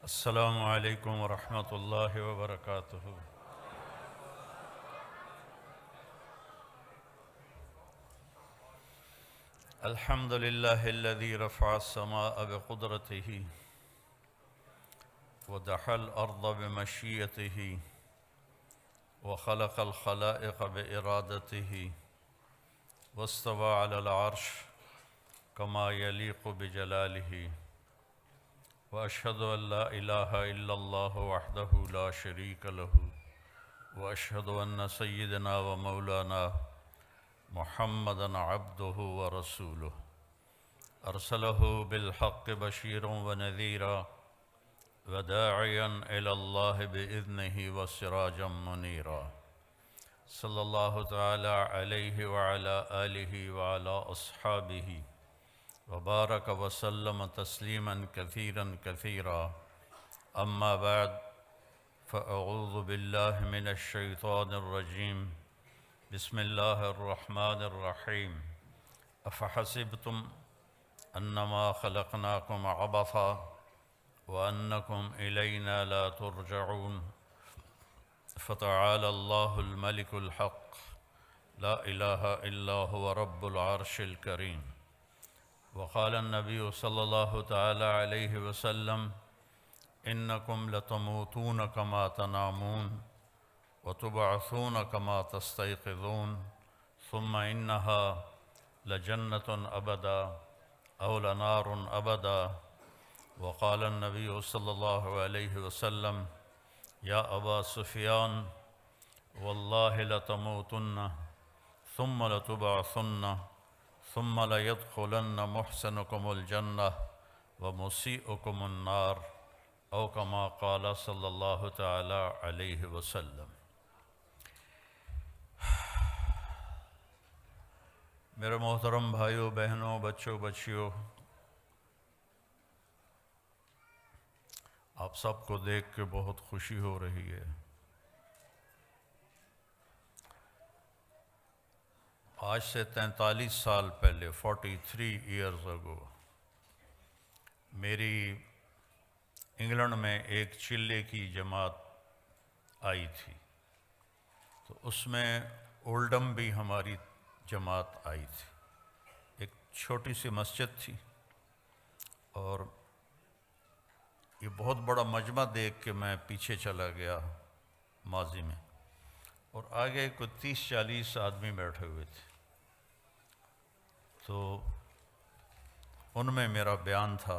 السلام علیکم ورحمۃ اللہ وبرکاتہ۔ الحمد للہ الذی رفع السماء بقدرته ودحى الأرض بمشیئته وخلق الخلائق بإرادته واستوى على العرش كما يليق بجلاله وأشهد أن لا إله إلا الله وحده لا شريك له وأشهد أن سيدنا ومولانا محمدًا عبده ورسوله أرسله بالحق بشيرا ونذيرا وداعيا إلى الله بإذنه وسراجا منيرا صلى الله تعالى عليه وعلى آله وعلى أصحابه وبارك وسلم تسليما كثيرا كثيرا أما بعد فأعوذ بالله من الشيطان الرجيم بسم الله الرحمن الرحيم أفحسبتم أنما خلقناكم عبثا وأنكم إلينا لا ترجعون فتعالى الله الملك الحق لا إله إلا هو رب العرش الكريم وقال النبي صلى الله تعالى عليه وسلم إنكم لتموتون كما تنامون وتبعثون كما تستيقظون ثم إنها لجنة أبدا أو لنار أبدا وقال النبي صلى الله عليه وسلم يا أبا سفيان والله لتموتن ثم لتبعثن ثم ليدخلن محسنكم الجنة ومسيئكم النار أو كما قال صلى الله تعالى عليه وسلم۔ میرے محترم بھائیوں، بہنوں، بچوں، بچیوں، آپ سب کو دیکھ کے بہت خوشی ہو رہی ہے۔ آج سے 43 سال پہلے 43 ایئرز اگو میری انگلینڈ میں ایک چلے کی جماعت آئی تھی، تو اس میں اولڈم بھی ہماری جماعت آئی تھی۔ ایک چھوٹی سی مسجد تھی اور یہ بہت بڑا مجمع دیکھ کے میں پیچھے چلا گیا ماضی میں، اور آگے کوئی 30-40 آدمی بیٹھے ہوئے تھے، تو ان میں میرا بیان تھا۔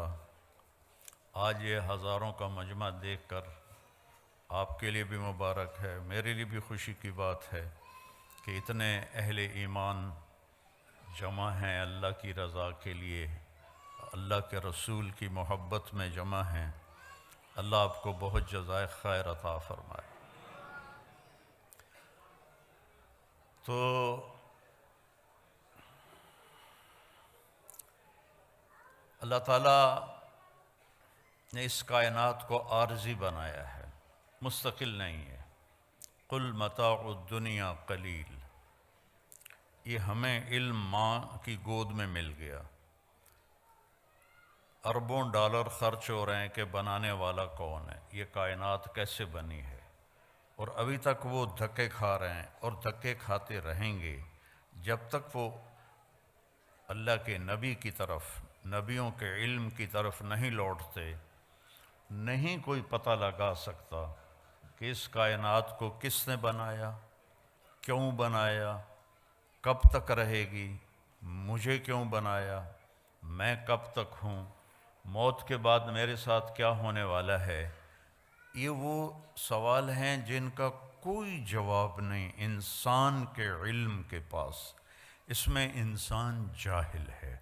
آج یہ ہزاروں کا مجمع دیکھ کر آپ کے لیے بھی مبارک ہے، میرے لیے بھی خوشی کی بات ہے کہ اتنے اہل ایمان جمع ہیں اللہ کی رضا کے لیے، اللہ کے رسول کی محبت میں جمع ہیں۔ اللہ آپ کو بہت جزائے خیر عطا فرمائے۔ تو اللہ تعالیٰ نے اس کائنات کو عارضی بنایا ہے، مستقل نہیں ہے۔ قل متاع الدنیا قلیل، یہ ہمیں علم ماں کی گود میں مل گیا، اربوں ڈالر خرچ ہو رہے ہیں کہ بنانے والا کون ہے، یہ کائنات کیسے بنی ہے، اور ابھی تک وہ دھکے کھا رہے ہیں اور دھکے کھاتے رہیں گے جب تک وہ اللہ کے نبی کی طرف، نبیوں کے علم کی طرف نہیں لوٹتے۔ نہیں کوئی پتہ لگا سکتا کہ اس کائنات کو کس نے بنایا، کیوں بنایا، کب تک رہے گی، مجھے کیوں بنایا، میں کب تک ہوں، موت کے بعد میرے ساتھ کیا ہونے والا ہے۔ یہ وہ سوال ہیں جن کا کوئی جواب نہیں انسان کے علم کے پاس، اس میں انسان جاہل ہے۔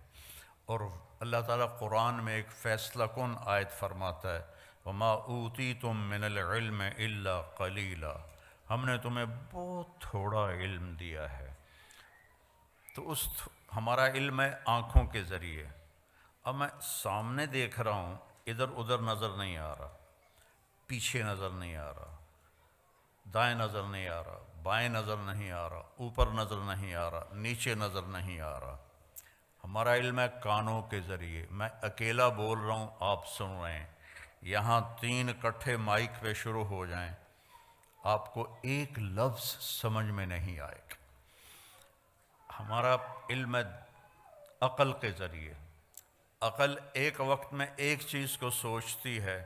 اور اللہ تعالیٰ قرآن میں ایک فیصلہ کن آیت فرماتا ہے، وَمَا أُوتِيتُم مِّنَ الْعِلْمِ إِلَّا قَلِيلًا، ہم نے تمہیں بہت تھوڑا علم دیا ہے۔ تو ہمارا علم ہے آنکھوں کے ذریعے۔ اب میں سامنے دیکھ رہا ہوں، ادھر ادھر نظر نہیں آ رہا، پیچھے نظر نہیں آ رہا، دائیں نظر نہیں آ رہا، بائیں نظر نہیں آ رہا، اوپر نظر نہیں آ رہا، نیچے نظر نہیں آ رہا۔ ہمارا علم ہے کانوں کے ذریعے، میں اکیلا بول رہا ہوں، آپ سن رہے ہیں، یہاں 3 اکٹھے مائک پہ شروع ہو جائیں آپ کو ایک لفظ سمجھ میں نہیں آئے گا۔ ہمارا علم عقل کے ذریعے، عقل ایک وقت میں ایک چیز کو سوچتی ہے،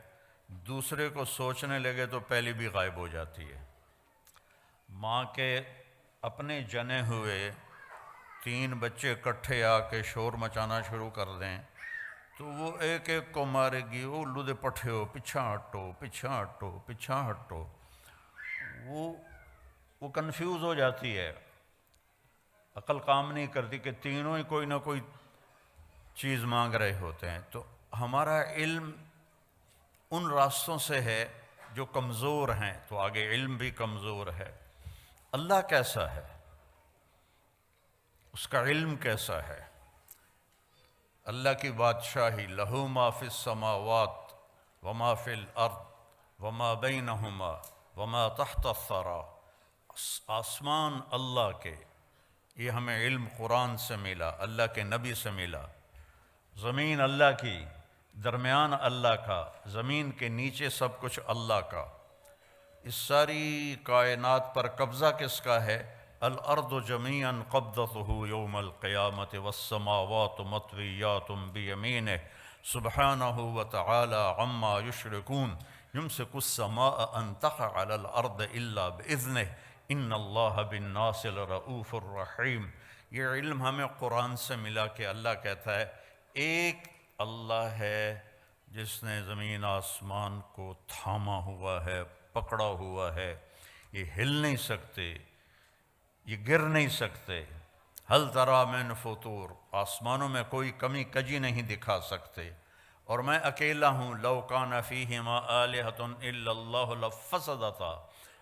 دوسرے کو سوچنے لگے تو پہلی بھی غائب ہو جاتی ہے۔ ماں کے اپنے جنے ہوئے 3 بچے اکٹھے آ کے شور مچانا شروع کر دیں تو وہ ایک ایک کو مارے گی، وہ الو دے پٹھے ہو، پیچھا ہٹو پیچھا ہٹو پیچھا ہٹو، وہ کنفیوز ہو جاتی ہے، عقل کام نہیں کرتی کہ تینوں ہی کوئی نہ کوئی چیز مانگ رہے ہوتے ہیں۔ تو ہمارا علم ان راستوں سے ہے جو کمزور ہیں، تو آگے علم بھی کمزور ہے۔ اللہ کیسا ہے، اس کا علم کیسا ہے؟ اللہ کی بادشاہی، لہو ما فی السماوات وما فی الارض وما بینہما وما تحت الثری، آسمان اللہ کے، یہ ہمیں علم قرآن سے ملا، اللہ کے نبی سے ملا۔ زمین اللہ کی، درمیان اللہ کا، زمین کے نیچے سب کچھ اللہ کا۔ اس ساری کائنات پر قبضہ کس کا ہے؟ الارض جمیعا قبضتہ یوم القیامت والسماوات مطویات بیمینہ سبحانہ وتعالی عما یشرکون یمسک السماء ان تقع علی الارض الا باذنہ ان اللہ بالناس لرؤوف الرحیم۔ یہ علم ہمیں قرآن سے ملا کہ اللہ کہتا ہے ایک اللہ ہے جس نے زمین آسمان کو تھاما ہوا ہے، پکڑا ہوا ہے، یہ ہل نہیں سکتے، یہ گر نہیں سکتے۔ ہل تری من فطور، آسمانوں میں کوئی کمی کجی نہیں دکھا سکتے، اور میں اکیلا ہوں۔ لو کان فیہما آلہۃ الا اللہ لفسدتا،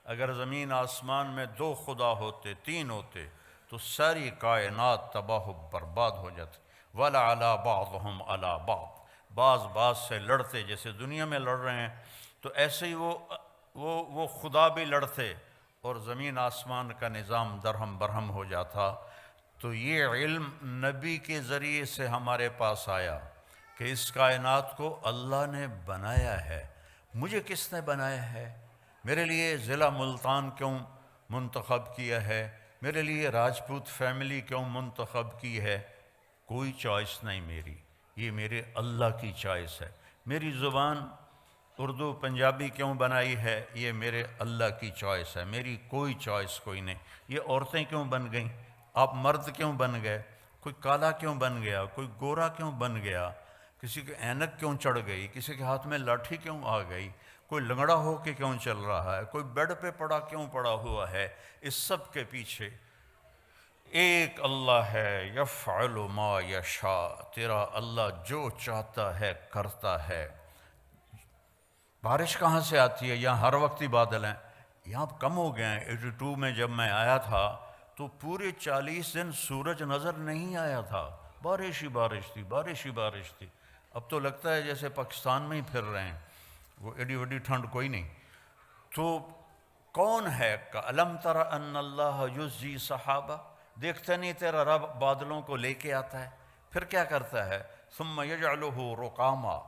اگر زمین آسمان میں 2 خدا ہوتے، 3 ہوتے تو ساری کائنات تباہ و برباد ہو جاتی۔ وَلَعَلَىٰ بَعْضُهُمْ عَلَىٰ بَعْضٍ، بعض سے لڑتے، جیسے دنیا میں لڑ رہے ہیں تو ایسے ہی وہ خدا بھی لڑتے اور زمین آسمان کا نظام درہم برہم ہو جاتا۔ تو یہ علم نبی کے ذریعے سے ہمارے پاس آیا کہ اس کائنات کو اللہ نے بنایا ہے۔ مجھے کس نے بنایا ہے؟ میرے لیے ضلع ملتان کیوں منتخب کیا ہے؟ میرے لیے راجپوت فیملی کیوں منتخب کی ہے؟ کوئی چوائس نہیں میری، یہ میرے اللہ کی چوائس ہے۔ میری زبان اردو پنجابی کیوں بنائی ہے؟ یہ میرے اللہ کی چوائس ہے، میری کوئی چوائس کوئی نہیں۔ یہ عورتیں کیوں بن گئیں؟ آپ مرد کیوں بن گئے؟ کوئی کالا کیوں بن گیا؟ کوئی گورا کیوں بن گیا؟ کسی کے اینک کیوں چڑھ گئی؟ کسی کے ہاتھ میں لاٹھی کیوں آ گئی؟ کوئی لنگڑا ہو کے کیوں چل رہا ہے؟ کوئی بیڈ پہ پڑا ہوا ہے؟ اس سب کے پیچھے ایک اللہ ہے، یفعل ما یشاء، تیرا اللہ جو چاہتا ہے کرتا ہے۔ بارش کہاں سے آتی ہے؟ یہاں ہر وقت ہی بادل ہیں، یہاں کم ہو گئے ہیں۔ 82 میں جب میں آیا تھا تو پورے 40 دن سورج نظر نہیں آیا تھا، بارش ہی بارش تھی، بارش ہی بارش تھی۔ اب تو لگتا ہے جیسے پاکستان میں ہی پھر رہے ہیں، وہ ایڈی وڈی ٹھنڈ کوئی نہیں۔ تو کون ہے؟ أَلَمْ تَرَ أَنَّ اللَّهَ يُزْجِي سَحَابًا، دیکھتے نہیں تیرا رب بادلوں کو لے کے آتا ہے؟ پھر کیا کرتا ہے؟ ثُمَّ يَجْعَلُهُ رُقَامًا،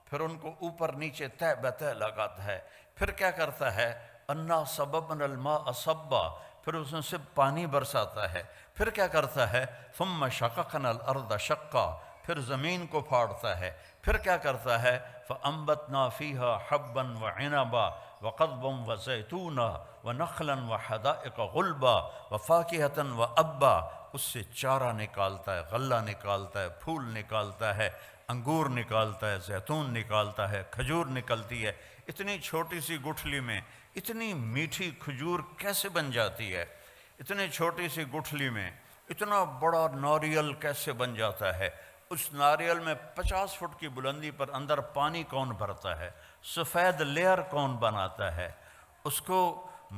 پھر ان کو اوپر نیچے تہ بتہ لگاتا ہے۔ پھر کیا کرتا ہے؟ أَنَّا صَبَبْنَا الْمَاءَ صَبًّا، پھر اس میں سے پانی برساتا ہے۔ پھر کیا کرتا ہے؟ ثُمَّ شَقَقْنَا الْأَرْضَ شَقًّا، پھر زمین کو پھاڑتا ہے۔ پھر کیا کرتا ہے؟ فَأَنبَتْنَا فِيهَا حَبًّا وَعِنَبًا وَقَضْبًا وَزَيْتُونًا وَنَخْلًا وَحَدَائِقَ غُلْبًا وَفَاكِهَةً وَأَبًّا، اس سے چارہ نکالتا ہے، غلہ نکالتا ہے، پھول نکالتا ہے، انگور نکالتا ہے، زیتون نکالتا ہے، کھجور نکلتی ہے۔ اتنی چھوٹی سی گٹھلی میں اتنی میٹھی کھجور کیسے بن جاتی ہے؟ اتنی چھوٹی سی گٹھلی میں اتنا بڑا ناریل کیسے بن جاتا ہے؟ اس ناریل میں 50 فٹ کی بلندی پر اندر پانی کون بھرتا ہے؟ سفید لیئر کون بناتا ہے؟ اس کو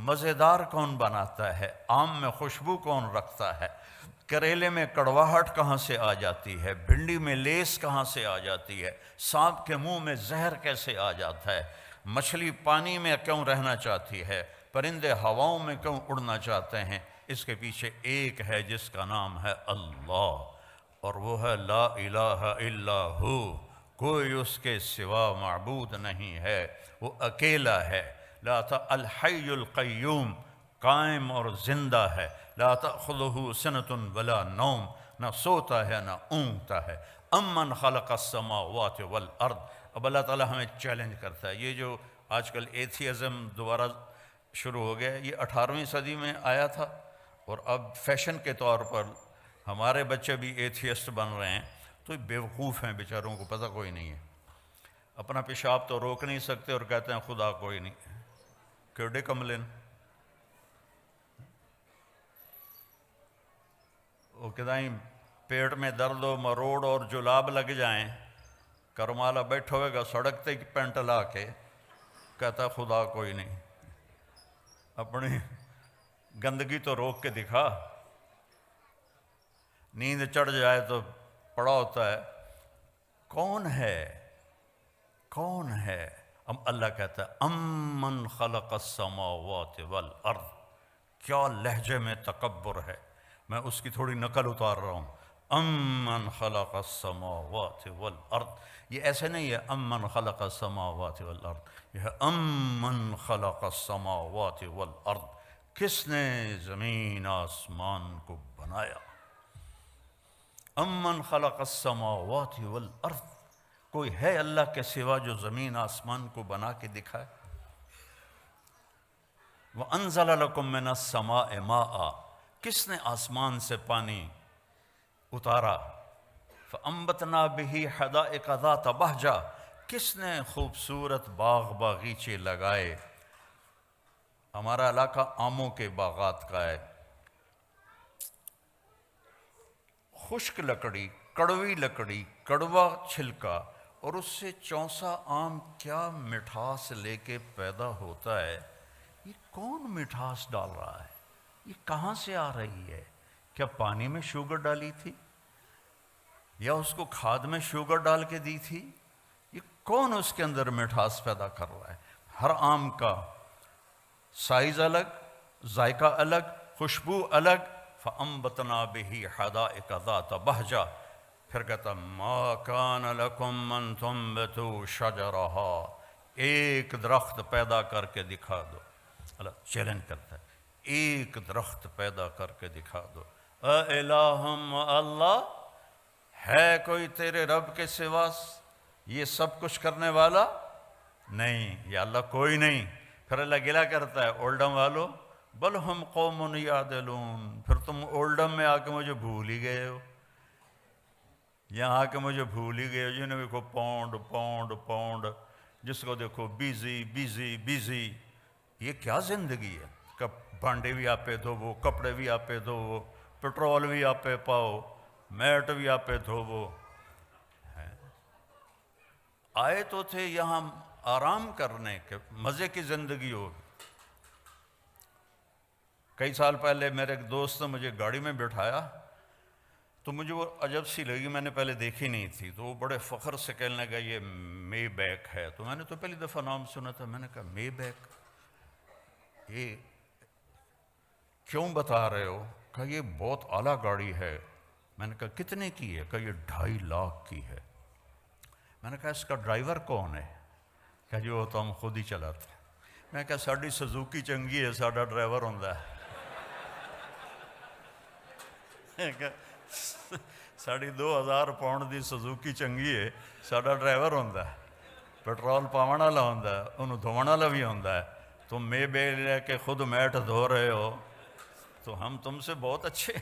مزیدار کون بناتا ہے؟ آم میں خوشبو کون رکھتا ہے؟ کریلے میں کڑواہٹ کہاں سے آ جاتی ہے؟ بھنڈی میں لیس کہاں سے آ جاتی ہے؟ سانپ کے منہ میں زہر کیسے آ جاتا ہے؟ مچھلی پانی میں کیوں رہنا چاہتی ہے؟ پرندے ہواؤں میں کیوں اڑنا چاہتے ہیں؟ اس کے پیچھے ایک ہے جس کا نام ہے اللہ، اور وہ ہے لا الہ الا ہو، کوئی اس کے سوا معبود نہیں ہے، وہ اکیلا ہے۔ لا الحی القیوم، قائم اور زندہ ہے۔ لا تأخذہ سنۃ ولا نوم، نہ سوتا ہے نہ اونگتا ہے۔ امن خلق السماوات والارض۔ اب اللہ تعالیٰ ہمیں چیلنج کرتا ہے۔ یہ جو آج کل ایتھیزم دوبارہ شروع ہو گیا، یہ 18ویں صدی میں آیا تھا، اور اب فیشن کے طور پر ہمارے بچے بھی ایتھیسٹ بن رہے ہیں۔ تو بیوقوف ہیں بیچاروں کو پتہ کوئی نہیں ہے، اپنا پیشاب تو روک نہیں سکتے اور کہتے ہیں خدا کوئی نہیں۔ کیڑے کملن، وہ کدائیں پیٹ میں درد و مروڑ اور جلاب لگ جائیں، کرمالا بیٹھا ہوئے گا سڑک تے پینٹ لا کے کہتا خدا کوئی نہیں۔ اپنی گندگی تو روک کے دکھا۔ نیند چڑھ جائے تو پڑا ہوتا ہے کون ہے، کون ہے؟ اب اللہ کہتا ہے امن خلق السماوات والارض۔ کیا لہجے میں تکبر ہے، میں اس کی تھوڑی نقل اتار رہا ہوں۔ امن خلق السماوات والارض، یہ ایسے نہیں ہے امن خلق السماوات والارض، یہ ہے امن خلق السماوات والارض، کس نے زمین آسمان کو بنایا۔ امن خلق السماوات والارض، کوئی ہے اللہ کے سوا جو زمین آسمان کو بنا کے دکھائے؟ وَأَنزَلَ لَكُم مِّنَ السَّمَاءِ مَاءً، کس نے آسمان سے پانی اتارا؟ فَأَنبَتْنَا بِهِ حَدَائِقَ ذَاتَ بَهْجَةٍ، کس نے خوبصورت باغ باغیچے لگائے؟ ہمارا علاقہ آموں کے باغات کا ہے۔ خشک لکڑی، کڑوی لکڑی، کڑوا چھلکا، اور اس سے چونسا آم کیا مٹھاس لے کے پیدا ہوتا ہے۔ یہ کون مٹھاس ڈال رہا ہے؟ یہ کہاں سے آ رہی ہے؟ کیا پانی میں شوگر ڈالی تھی یا اس کو کھاد میں شوگر ڈال کے دی تھی؟ یہ کون اس کے اندر مٹھاس پیدا کر رہا ہے؟ ہر آم کا سائز الگ، ذائقہ الگ، خوشبو الگ۔ فَأَنبَتْنَا بِهِ حَدَائِقَ ذَاتَ بَهْجَةٍ، پھر کہتا مَا كَانَ لَكُمْ أَن تُنبِتُوا شَجَرَهَا، ایک درخت پیدا کر کے دکھا دو۔ اللہ چیلنج کرتا ہے، ایک درخت پیدا کر کے دکھا دو۔ اَإِلَٰهٌ مَّعَ اللَّهِ، ہے کوئی تیرے رب کے سوا یہ سب کچھ کرنے والا؟ نہیں، یا اللہ کوئی نہیں۔ پھر اللہ گلہ کرتا ہے اولڈم والو، بل ہم قوم یعدلون، پھر تم اولڈم میں آ کے مجھے بھول ہی گئے ہو، یہاں آ کے مجھے بھول ہی گئے ہو۔ جنہیں دیکھو پاؤنڈ پاؤنڈ پاؤنڈ، جس کو دیکھو بیزی بیزی بیزی۔ یہ کیا زندگی ہے؟ بانڈے بھی آپ پہ دھوو، کپڑے بھی آپ پہ دھوو، پٹرول بھی آپ پہ پاؤ، میٹ بھی آپ پہ دھوو۔ آئے تو تھے یہاں آرام کرنے کے، مزے کی زندگی ہو۔ کئی سال پہلے میرے ایک دوست نے مجھے گاڑی میں بٹھایا تو مجھے وہ عجب سی لگی، میں نے پہلے دیکھی نہیں تھی، تو وہ بڑے فخر سے کہنے لگا یہ مے بیک ہے۔ تو میں نے تو پہلی دفعہ نام سنا تھا، میں نے کہا مے بیک، یہ کیوں بتا رہے ہو؟ کہا یہ بہت اعلیٰ گاڑی ہے۔ میں نے کہا کتنے کی ہے؟ کہا یہ 2.5 لاکھ کی ہے۔ میں نے کہا اس کا ڈرائیور کون ہے؟ کہا جی وہ تو ہم خود ہی چلاتے ہیں۔ میں نے کہا ساڑی سزوکی چنگی ہے، ساڑا ڈرائیور ہوندہ ہے۔ ساڑی 2000 پاؤنڈ دی سزوکی چنگی ہے، ساڑا ڈرائیور ہوندہ ہے، پیٹرول پاون والا ہوندہ ہے، انہوں دھوਣ والا بھی ہوندہ ہے۔ تم میں بے لے کے خود میٹ دھو رہے ہو تو ہم تم سے بہت اچھے۔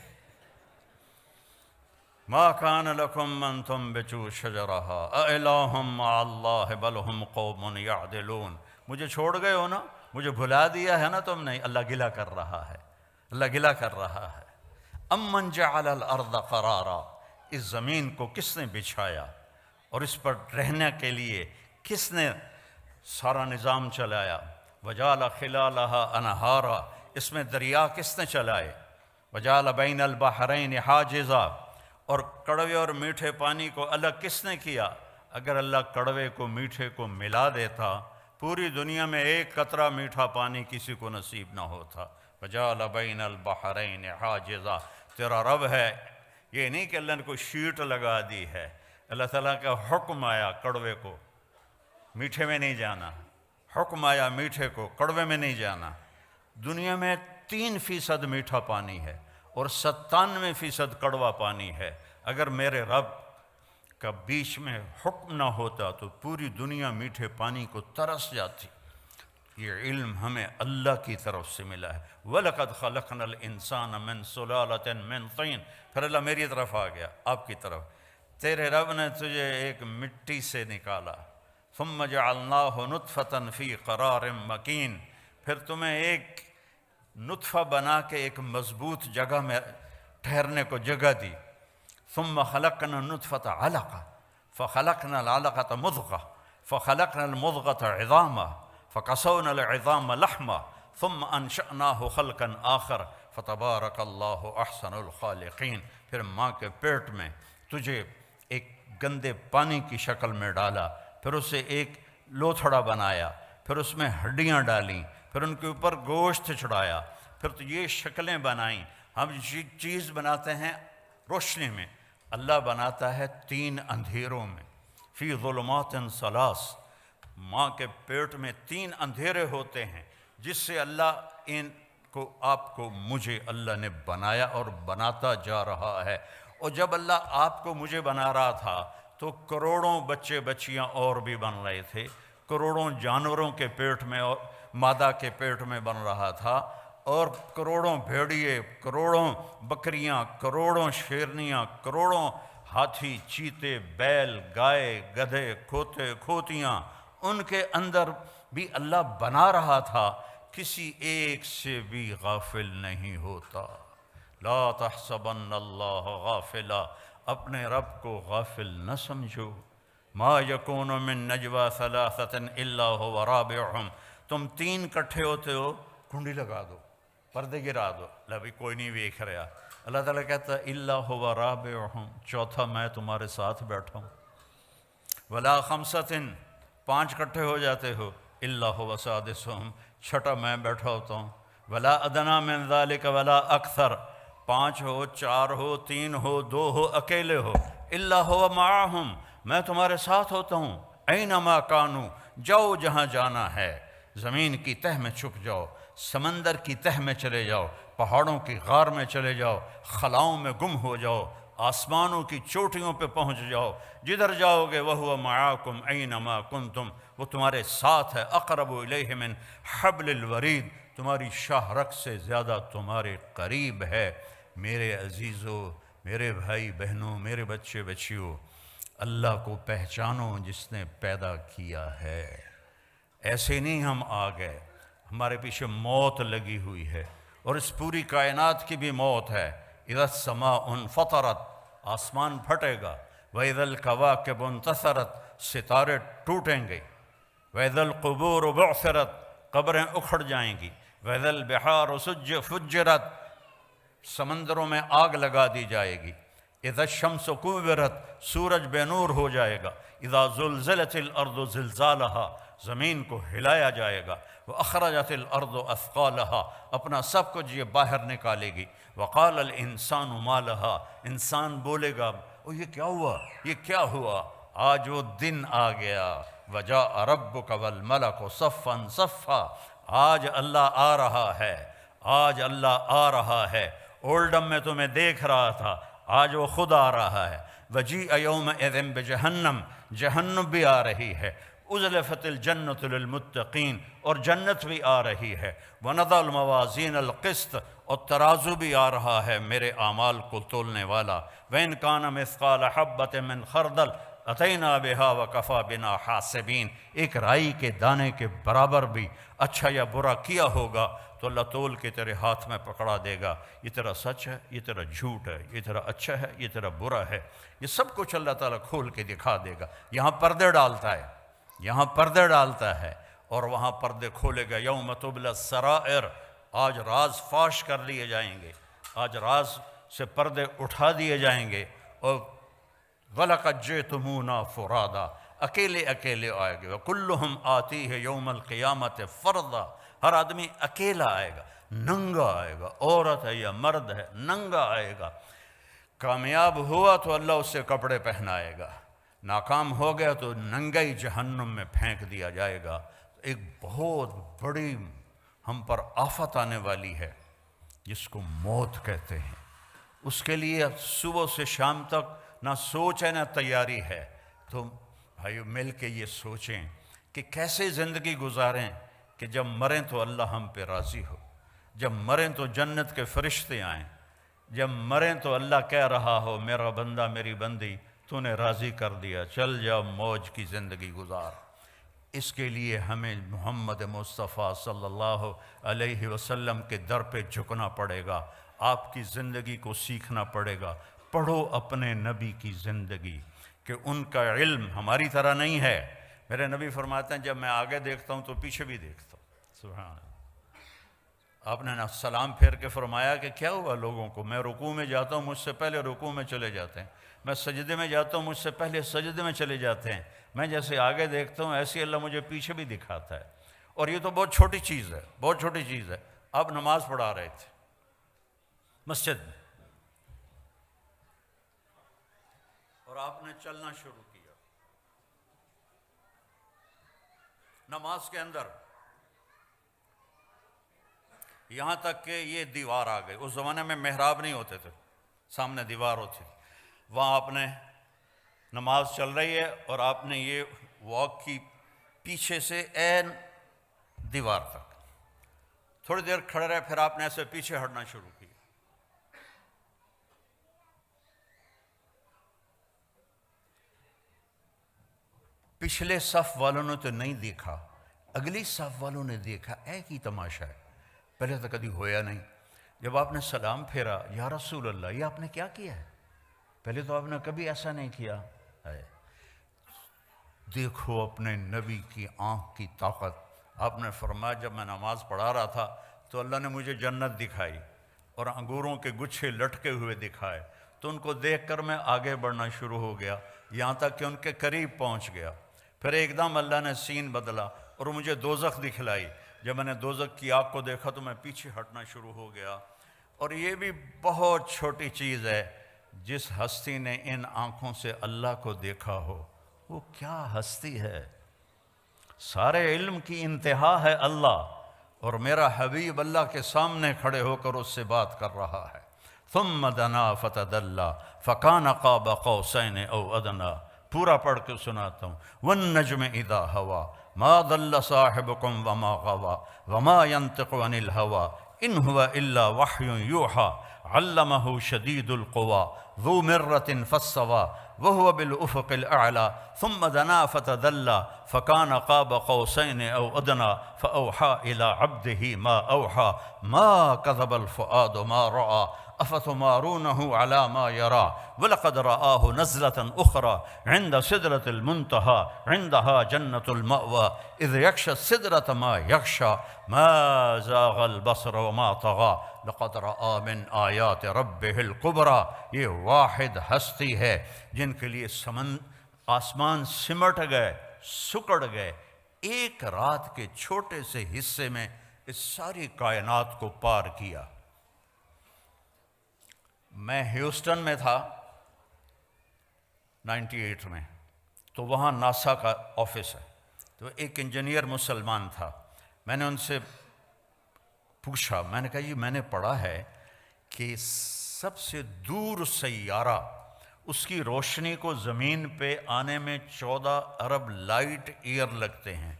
ما کان لکم ان تنبتوا شجرہا اِلٰہٌ مع اللہ بل ہم قوم یعدلون۔ مجھے چھوڑ گئے ہو نا، مجھے بھلا دیا ہے نا تم نے۔ اللہ گلہ کر رہا ہے، اللہ گلہ کر رہا ہے۔ امن جعل الارض قرارا، اس زمین کو کس نے بچھایا اور اس پر رہنے کے لیے کس نے سارا نظام چلایا؟ وجعل خلالہا انہارا، اس میں دریا کس نے چلائے؟ وجعل بین البحرین حاجزا، اور کڑوے اور میٹھے پانی کو الگ کس نے کیا؟ اگر اللہ کڑوے کو میٹھے کو ملا دیتا پوری دنیا میں ایک قطرہ میٹھا پانی کسی کو نصیب نہ ہوتا۔ وجعل بین البحرین حاجزا، تیرا رب ہے، یہ نہیں کہ اللہ نے کوئی شیٹ لگا دی ہے۔ اللہ تعالیٰ کا حکم آیا کڑوے کو میٹھے میں نہیں جانا، حکم آیا میٹھے کو کڑوے میں نہیں جانا۔ دنیا میں 3% میٹھا پانی ہے اور 97% کڑوا پانی ہے۔ اگر میرے رب کا بیچ میں حکم نہ ہوتا تو پوری دنیا میٹھے پانی کو ترس جاتی۔ یہ علم ہمیں اللہ کی طرف سے ملا ہے۔ وَلَقَدْ خَلَقْنَا الْإِنسَانَ مِنْ سُلَالَةٍ مِنْ طِينٍ۔ پھر اللہ میری طرف آ گیا، آپ کی طرف۔ تیرے رب نے تجھے ایک مٹی سے نکالا، ثُمَّ جَعَلْنَاهُ نُطْفَةً فِي قَرَارٍ مَكِينٍ، پھر تمہیں ایک نطفہ بنا کے ایک مضبوط جگہ میں ٹھہرنے کو جگہ دی۔ ثُمَّ خَلَقْنَا النُّطْفَةَ عَلَقَةً فَخَلَقْنَا الْعَلَقَةَ مُضْغَةً فَخَلَقْنَا الْمُضْغَةَ عِظَامًا فَكَسَوْنَا الْعِظَامَ لَحْمًا ثُمَّ أَنشَأْنَاهُ خَلْقًا آخَرَ فَتَبَارَكَ اللَّهُ أَحْسَنُ الْخَالِقِينَ۔ پھر ماں کے پیٹ میں تجھے ایک گندے پانی کی شکل میں ڈالا، پھر اسے ایک لوتھڑا بنایا، پھر اس میں ہڈیاں ڈالیں، پھر ان کے اوپر گوشت چڑھایا، پھر تو یہ شکلیں بنائیں۔ ہم چیز بناتے ہیں روشنی میں، اللہ بناتا ہے 3 اندھیروں میں۔ فی ظلمات ثلاث، ماں کے پیٹ میں 3 اندھیرے ہوتے ہیں جس سے اللہ ان کو آپ کو مجھے اللہ نے بنایا اور بناتا جا رہا ہے۔ اور جب اللہ آپ کو مجھے بنا رہا تھا تو کروڑوں بچے بچیاں اور بھی بن رہے تھے، کروڑوں جانوروں کے پیٹ میں اور مادہ کے پیٹ میں بن رہا تھا، اور کروڑوں بھیڑیے، کروڑوں بکریاں، کروڑوں شیرنیاں، کروڑوں ہاتھی، چیتے، بیل، گائے، گدھے، کھوتے، کھوتیاں، ان کے اندر بھی اللہ بنا رہا تھا، کسی ایک سے بھی غافل نہیں ہوتا۔ لا تحسبن اللہ غافلا، اپنے رب کو غافل نہ سمجھو۔ ما یکون من نجوى ثلاثة الا هو رابعهم، تم 3 کٹھے ہوتے ہو، کنڈی لگا دو، پردے گرا دو، ابھی کوئی نہیں دیکھ رہا۔ اللہ تعالیٰ کہتا ہے الا هو رابعهم، چوتھا میں تمہارے ساتھ بیٹھا ہوں۔ ولا خمسة، 5 کٹھے ہو جاتے ہو، الا هو سادسهم، چھٹا میں بیٹھا ہوتا ہوں۔ ولا ادنی من ذلك ولا اکثر، 5 ہو، 4 ہو، 3 ہو، 2 ہو، اکیلے ہو، الا هو معهم، میں تمہارے ساتھ ہوتا ہوں۔ اینما کانوا، جاؤ جہاں جانا ہے، زمین کی تہ میں چھپ جاؤ، سمندر کی تہ میں چلے جاؤ، پہاڑوں کی غار میں چلے جاؤ، خلاؤں میں گم ہو جاؤ، آسمانوں کی چوٹیوں پہ پہنچ جاؤ، جدھر جاؤ گے وَهُوَ مَعَاكُمْ أَيْنَمَا كُنْتُمْ، وہ تمہارے ساتھ ہے۔ اقرب الیہ من حبل الورید، تمہاری شاہ رگ سے زیادہ تمہارے قریب ہے۔ میرے عزیزو، میرے بھائی بہنوں، میرے بچے بچیوں، اللہ کو پہچانو جس نے پیدا کیا ہے۔ ایسے نہیں ہم آ گئے، ہمارے پیچھے موت لگی ہوئی ہے، اور اس پوری کائنات کی بھی موت ہے۔ اذا السماء انفطرت، آسمان پھٹے گا، وَإِذَا الْكَوَاكِبُ انتثرت، ستارے ٹوٹیں گے، وَإِذَا الْقُبُورُ بُعْثِرَتْ، قبریں اکھڑ جائیں گی، وَإِذَا الْبِحَارُ فُجِّرَتْ، سمندروں میں آگ لگا دی جائے گی، اذا الشمس کورت، سورج بے نور ہو جائے گا، اذا زلزلت الارض زلزالها، زمین کو ہلایا جائے گا، واخرجت الارض اثقالها، اپنا سب کچھ یہ باہر نکالے گی، وقال الانسان ما لها، انسان بولے گا او یہ کیا ہوا، یہ کیا ہوا، آج وہ دن آ گیا، وجاء ربک والملک صفا صفا، آج اللہ آ رہا ہے، آج اللہ آ رہا ہے۔ اولڈم میں تمہیں دیکھ رہا تھا، آج وہ خود آ رہا ہے۔ وجیء یومئذ بجہنم، جہنم بھی آ رہی ہے۔ ازلفت الجنۃ للمتقین، اور جنت بھی آ رہی ہے۔ ونضع الموازین القسط، اور ترازو بھی آ رہا ہے میرے اعمال کو تولنے والا۔ وإن كان مثقال حبۃ من خردل اتینا بها وکفی بنا حاسبین، ایک رائی کے دانے کے برابر بھی اچھا یا برا کیا ہوگا تو اللہ تول کے تیرے ہاتھ میں پکڑا دے گا، یہ تیرا سچ ہے، یہ تیرا جھوٹ ہے، یہ تیرا اچھا ہے، یہ تیرا برا ہے، یہ سب کچھ اللہ تعالیٰ کھول کے دکھا دے گا۔ یہاں پردے ڈالتا ہے، یہاں پردے ڈالتا ہے، اور وہاں پردے کھولے گا۔ یوم تبلی السرائر، آج راز فاش کر لیے جائیں گے، آج راز سے پردے اٹھا دیے جائیں گے، اور وَلَقَدْ جِئْتُمُونَا فُرَادًا، اکیلے اکیلے آئے گے۔ وَكُلُّهُمْ آتِيهِ يَوْمَ الْقِيَامَةِ فَرْدًا، ہر آدمی اکیلا آئے گا، ننگا آئے گا، عورت ہے یا مرد ہے، ننگا آئے گا۔ کامیاب ہوا تو اللہ اس سے کپڑے پہنائے گا، ناکام ہو گیا تو ننگئی جہنم میں پھینک دیا جائے گا۔ ایک بہت بڑی ہم پر آفت آنے والی ہے جس کو موت کہتے ہیں۔ اس کے لیے صبح سے شام تک نہ سوچ ہے نہ تیاری ہے۔ تو بھائیو مل کے یہ سوچیں کہ کیسے زندگی گزاریں کہ جب مریں تو اللہ ہم پہ راضی ہو، جب مریں تو جنت کے فرشتے آئیں، جب مریں تو اللہ کہہ رہا ہو میرا بندہ میری بندی تو نے راضی کر دیا، چل جا موج کی زندگی گزار۔ اس کے لیے ہمیں محمد مصطفیٰ صلی اللہ علیہ وسلم کے در پہ جھکنا پڑے گا، آپ کی زندگی کو سیکھنا پڑے گا۔ پڑھو اپنے نبی کی زندگی کہ ان کا علم ہماری طرح نہیں ہے۔ میرے نبی فرماتے ہیں جب میں آگے دیکھتا ہوں تو پیچھے بھی دیکھتا ہوں۔ سبحان اللہ۔ آپ نے سلام پھیر کے فرمایا کہ کیا ہوا لوگوں کو، میں رکوع میں جاتا ہوں مجھ سے پہلے رکوع میں چلے جاتے ہیں، میں سجدے میں جاتا ہوں مجھ سے پہلے سجدے میں چلے جاتے ہیں، میں جیسے آگے دیکھتا ہوں ایسے اللہ مجھے پیچھے بھی دکھاتا ہے۔ اور یہ تو بہت چھوٹی چیز ہے، بہت چھوٹی چیز ہے۔ آپ نماز پڑھا رہے تھے مسجد میں اور آپ نے چلنا شروع کیا نماز کے اندر، یہاں تک کہ یہ دیوار آ گئی۔ اس زمانے میں محراب نہیں ہوتے تھے، سامنے دیوار ہوتی تھی، وہاں آپ نے نماز چل رہی ہے اور آپ نے یہ واک کی پیچھے سے عین دیوار تک، تھوڑی دیر کھڑے رہے، پھر آپ نے ایسے پیچھے ہٹنا شروع کیا۔ پچھلے صف والوں نے تو نہیں دیکھا، اگلی صف والوں نے دیکھا، ایک ہی تماشا ہے، پہلے تو کبھی ہویا نہیں۔ جب آپ نے سلام پھیرا، یا رسول اللہ یہ آپ نے کیا کیا ہے؟ پہلے تو آپ نے کبھی ایسا نہیں کیا ہے۔ دیکھو اپنے نبی کی آنکھ کی طاقت۔ آپ نے فرمایا جب میں نماز پڑھا رہا تھا تو اللہ نے مجھے جنت دکھائی اور انگوروں کے گچھے لٹکے ہوئے دکھائے، تو ان کو دیکھ کر میں آگے بڑھنا شروع ہو گیا، یہاں تک کہ ان کے قریب پہنچ گیا۔ پھر ایک دم اللہ نے سین بدلا اور مجھے دوزخ دکھلائی۔ جب میں نے دوزخ کی آگ کو دیکھا تو میں پیچھے ہٹنا شروع ہو گیا۔ اور یہ بھی بہت چھوٹی چیز ہے، جس ہستی نے ان آنکھوں سے اللہ کو دیکھا ہو وہ کیا ہستی ہے۔ سارے علم کی انتہا ہے اللہ، اور میرا حبیب اللہ کے سامنے کھڑے ہو کر اس سے بات کر رہا ہے۔ ثم دنا فتدلی فکان قاب قوسین او ادنی، پورا پڑھ کے سناتا ہوں۔ والنجم اذا ہوا ما ضل صاحبکم وما غوا وما ينطق عن الہوا ان هو الا وحی یوحی علمہ شدید القوی ذو مرۃ فاستوی وهو بالافق الاعلی ثم دنا فتدلی فکان قاب قوسین او ادنی فاوحی الی عبده ما اوحی ما کذب الفؤاد ما رأى افتمارونه على ما يرى ولقد رآه نزلة أخرى عند سدرة المنتهى عندها جنة المأوى إذ يغشى السدرة ما يغشى ما زاغ البصر وما طغى لقد رآ من آیات ربه الكبرى۔ یہ واحد ہستی ہے جن کے لیے آسمان سمٹ گئے، سکڑ گئے، ایک رات کے چھوٹے سے حصے میں اس ساری کائنات کو پار کیا۔ میں ہیوسٹن میں تھا 98 میں، تو وہاں ناسا کا آفس ہے، تو ایک انجینئر مسلمان تھا۔ میں نے ان سے پوچھا، میں نے کہا جی میں نے پڑھا ہے کہ سب سے دور سیارہ اس کی روشنی کو زمین پہ آنے میں 14 ارب لائٹ ایئر لگتے ہیں،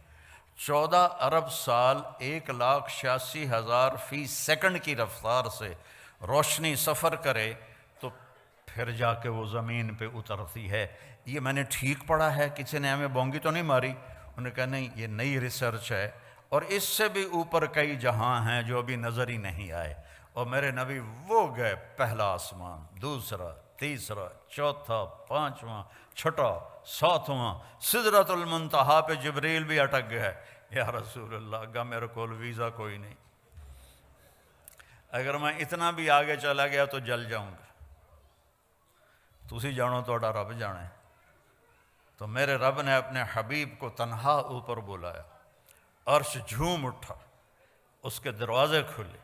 14 ارب سال 1,86,000 فی سیکنڈ کی رفتار سے روشنی سفر کرے تو پھر جا کے وہ زمین پہ اترتی ہے۔ یہ میں نے ٹھیک پڑھا ہے، کسی نے ہمیں بونگی تو نہیں ماری؟ انہوں نے کہا نہیں، یہ نئی ریسرچ ہے اور اس سے بھی اوپر کئی جہاں ہیں جو ابھی نظر ہی نہیں آئے۔ اور میرے نبی وہ گئے پہلا آسمان، دوسرا، تیسرا، چوتھا، پانچواں، چھٹا، ساتواں، سدرۃ المنتہا پہ جبریل بھی اٹک گئے۔ یا رسول اللہ اگا میرے کول ویزا کوئی نہیں، اگر میں اتنا بھی آگے چلا گیا تو جل جاؤں گا۔ تسی جانو توڑا رب جانے۔ تو میرے رب نے اپنے حبیب کو تنہا اوپر بلایا، عرش جھوم اٹھا، اس کے دروازے کھلے،